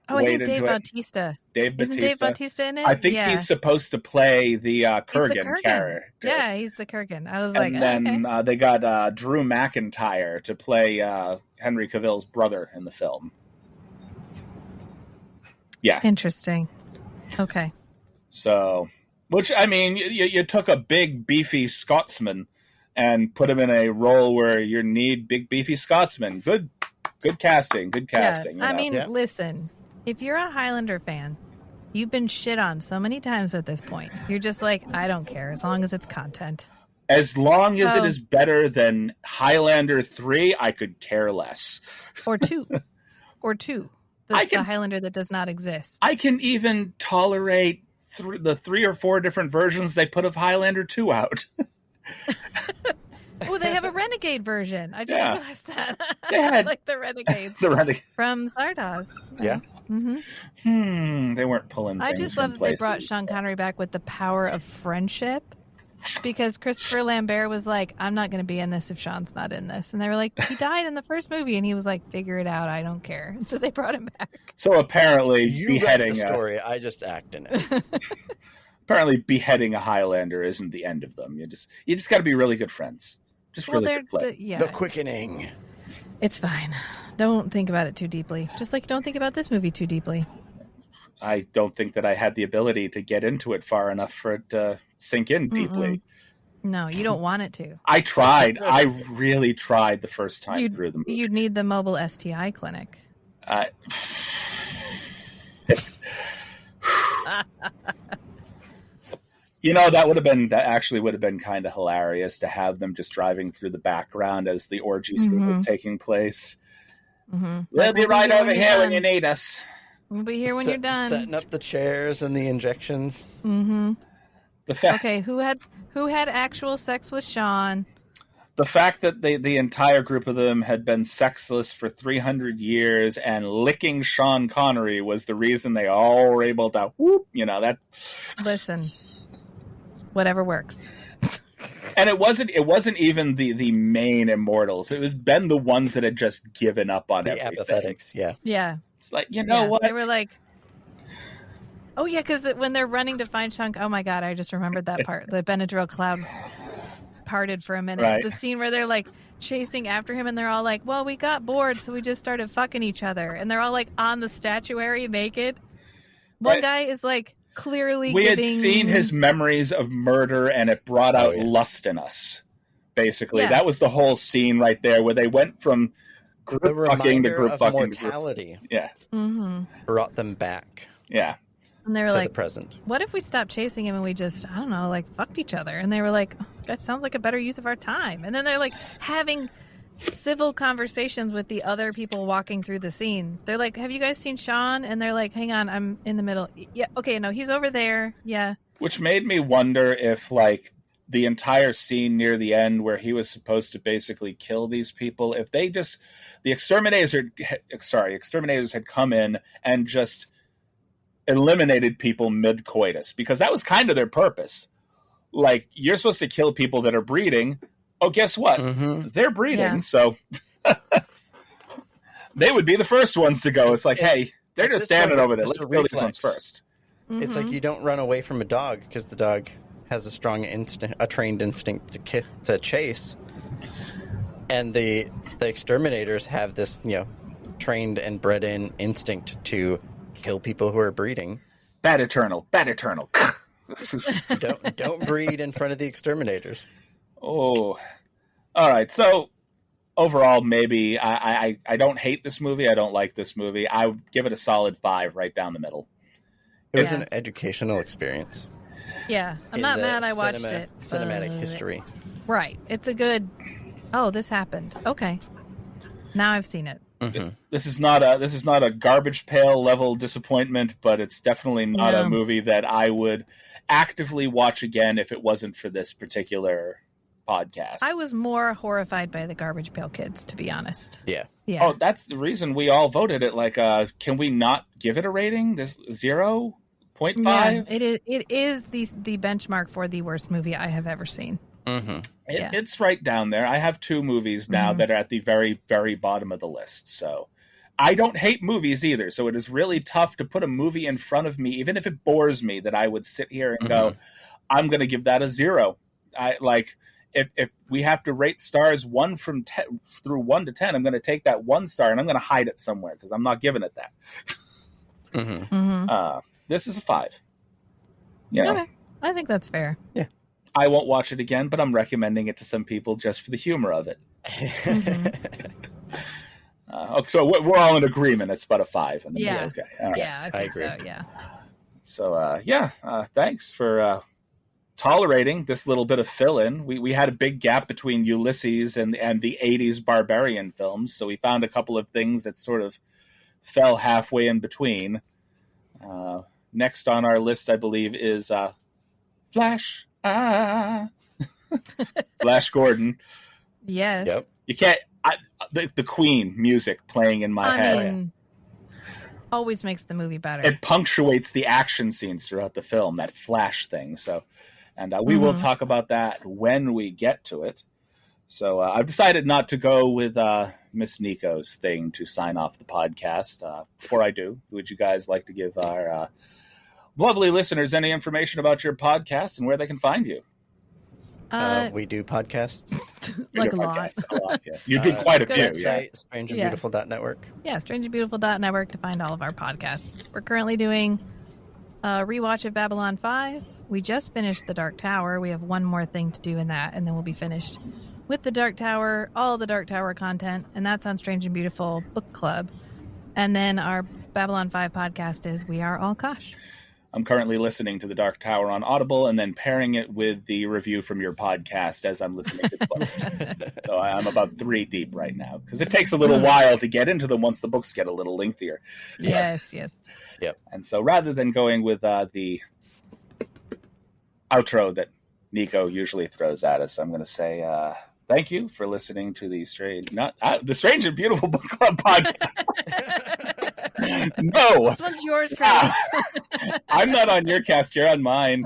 weight into it. Bautista. Isn't Dave Bautista in it? I think he's supposed to play the Kurgan character. Yeah, he's the Kurgan. I was and then they got Drew McIntyre to play Henry Cavill's brother in the film. Yeah. Interesting. Okay. So, which, I mean, you took a big, beefy Scotsman and put him in a role where you need big, beefy Scotsman. Good casting. Good casting. Yeah. I mean, listen, if you're a Highlander fan, You've been shit on so many times at this point. You're just like, I don't care as long as it's content. As long as it is better than Highlander 3, I could care less. Or 2. The Highlander that does not exist. I can even tolerate the 3 or 4 different versions they put of Highlander 2 out. Oh, they have a Renegade version. I just realized that. They had like the Renegades. From Zardoz. Yeah. Mm-hmm. They weren't pulling I things just from love that they brought places. Sean Connery back with the power of friendship. Because Christopher Lambert was like, I'm not going to be in this if Sean's not in this. And they were like, he died in the first movie. And he was like, figure it out. I don't care. And so they brought him back. So apparently You beheading write the story. I just act in it. apparently beheading a Highlander isn't the end of them. You just got to be really good friends. Just really good friends. The quickening. It's fine. Don't think about it too deeply. Just like don't think about this movie too deeply. I don't think that I had the ability to get into it far enough for it to sink in deeply. No, you don't want it to. I tried. I really tried the first time through the movie. You'd need the mobile STI clinic. That actually would have been kind of hilarious to have them just driving through the background as the orgy scene was taking place. We'll be right over here when you need us. We'll be here when you're done. Setting up the chairs and the injections. Okay, who had actual sex with Sean? The fact that the entire group of them had been sexless for 300 years and licking Sean Connery was the reason they all were able to that. Listen, whatever works. And it wasn't even the main immortals. It was been the ones that had just given up on everything. Apathetics, yeah. Yeah. It's like, what? They were like, oh yeah, because when they're running to find Sean, oh my God, I just remembered that part. The Benadryl cloud parted for a minute. Right. The scene where they're like chasing after him and they're all like, well, we got bored, so we just started fucking each other. And they're all like on the statuary naked. One guy is like clearly had seen his memories of murder and it brought out lust in us. Basically, that was the whole scene right there where they went from group fucking to group fucking. Mortality. Yeah. Brought them back. Yeah. And they were to like, the present. what if we stopped chasing him and we just, I don't know, like fucked each other? And they were like, oh, that sounds like a better use of our time. And then they're like having civil conversations with the other people walking through the scene. They're like, have you guys seen Sean? And they're like, hang on, I'm in the middle. Yeah, okay, no, he's over there. Yeah. Which made me wonder if like the entire scene near the end where he was supposed to basically kill these people, if they just, the exterminators had come in and just eliminated people mid-coitus, because that was kind of their purpose. Like, you're supposed to kill people that are breeding. Oh, guess what? They're breeding, so they would be the first ones to go. It's like, hey, they're just standing over there. Let's kill these ones first. It's like you don't run away from a dog because the dog has a strong instinct, a trained instinct to chase, and the exterminators have this, trained and bred in instinct to kill people who are breeding. Bad eternal. Don't breed in front of the exterminators. Oh, all right. So overall, maybe I don't hate this movie. I don't like this movie. I would give it a solid 5 right down the middle. It was an educational experience. Yeah, I'm not mad I watched it. Cinematic history. Right. It's a good, this happened. Okay. Now I've seen it. This is not a garbage pail level disappointment, but it's definitely not a movie that I would actively watch again if it wasn't for this particular podcast. I was more horrified by the Garbage Pail Kids, to be honest. Yeah. Oh, that's the reason we all voted it. Like, can we not give it a rating? This 0.5? Yeah, it is the benchmark for the worst movie I have ever seen. It's right down there. I have 2 movies now that are at the very, very bottom of the list. So I don't hate movies either. So it is really tough to put a movie in front of me, even if it bores me, that I would sit here and go, I'm going to give that a 0. If we have to rate stars 1 from 10 through 1 to 10, I'm going to take that 1 star and I'm going to hide it somewhere because I'm not giving it that. This is a 5. Okay. I think that's fair. Yeah. I won't watch it again, but I'm recommending it to some people just for the humor of it. So we're all in agreement. It's about a 5. Yeah. Okay. All right. Yeah, I think so. Yeah. So, thanks for tolerating this little bit of fill-in. We had a big gap between Ulysses and the 80s barbarian films, so we found a couple of things that sort of fell halfway in between. Next on our list, I believe, is Flash. Flash Gordon. Yes. Yep. You can't... the Queen music playing in my head. Always makes the movie better. It punctuates the action scenes throughout the film, that Flash thing. So, and we will talk about that when we get to it. So I've decided not to go with Miss Nico's thing to sign off the podcast. Before I do, would you guys like to give our lovely listeners any information about your podcast and where they can find you? We do podcasts. Like a lot. Yes. You did quite a few. Yeah. Strangeandbeautiful.network. Yeah, strangeandbeautiful.network to find all of our podcasts. We're currently doing a rewatch of Babylon 5. We just finished The Dark Tower. We have one more thing to do in that, and then we'll be finished with The Dark Tower, all the Dark Tower content, and that's on Strange and Beautiful Book Club. And then our Babylon 5 podcast is We Are All Kosh. I'm currently listening to The Dark Tower on Audible and then pairing it with the review from your podcast as I'm listening to the books. So I'm about 3 deep right now because it takes a little while to get into them once the books get a little lengthier. Yes. Yep. And so rather than going with the outro that Nico usually throws at us, I'm going to say thank you for listening to the Strange and Beautiful Book Club podcast. No. This one's yours, Chris. I'm not on your cast. You're on mine.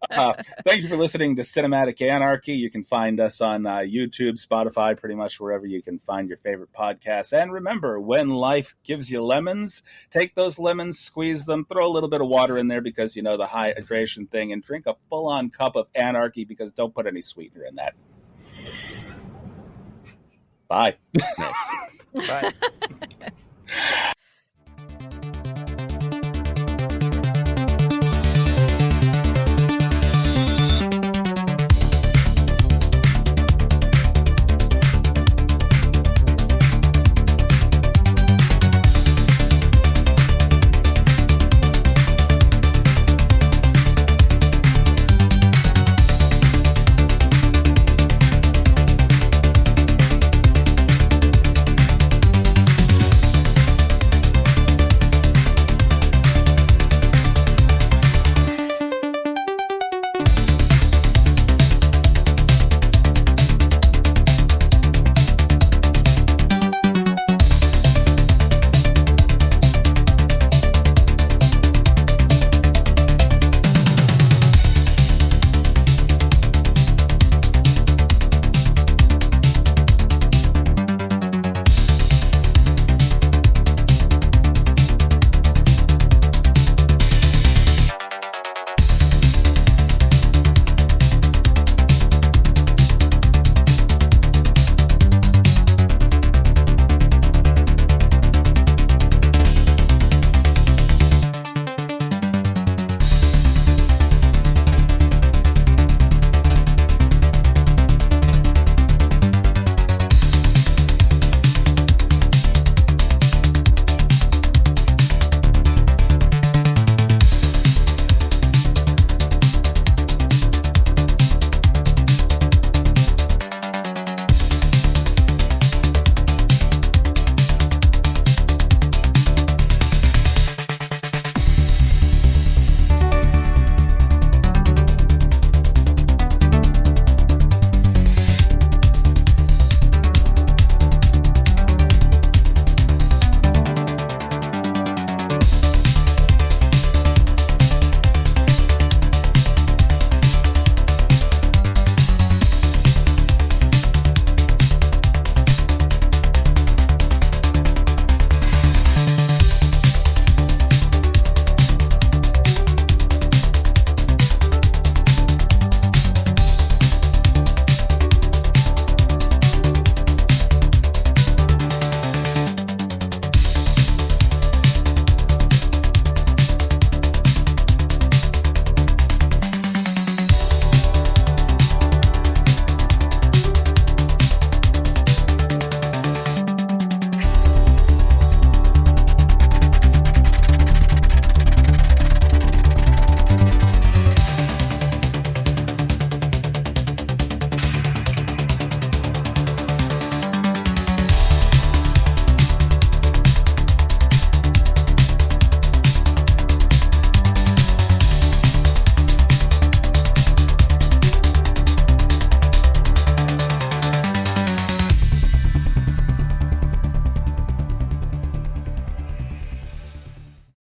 Thank you for listening to Cinematic Anarchy. You can find us on YouTube, Spotify, pretty much wherever you can find your favorite podcasts. And remember, when life gives you lemons, take those lemons, squeeze them, throw a little bit of water in there because, the hydration thing, and drink a full-on cup of Anarchy because don't put any sweetener in that. Bye. Nice. Bye.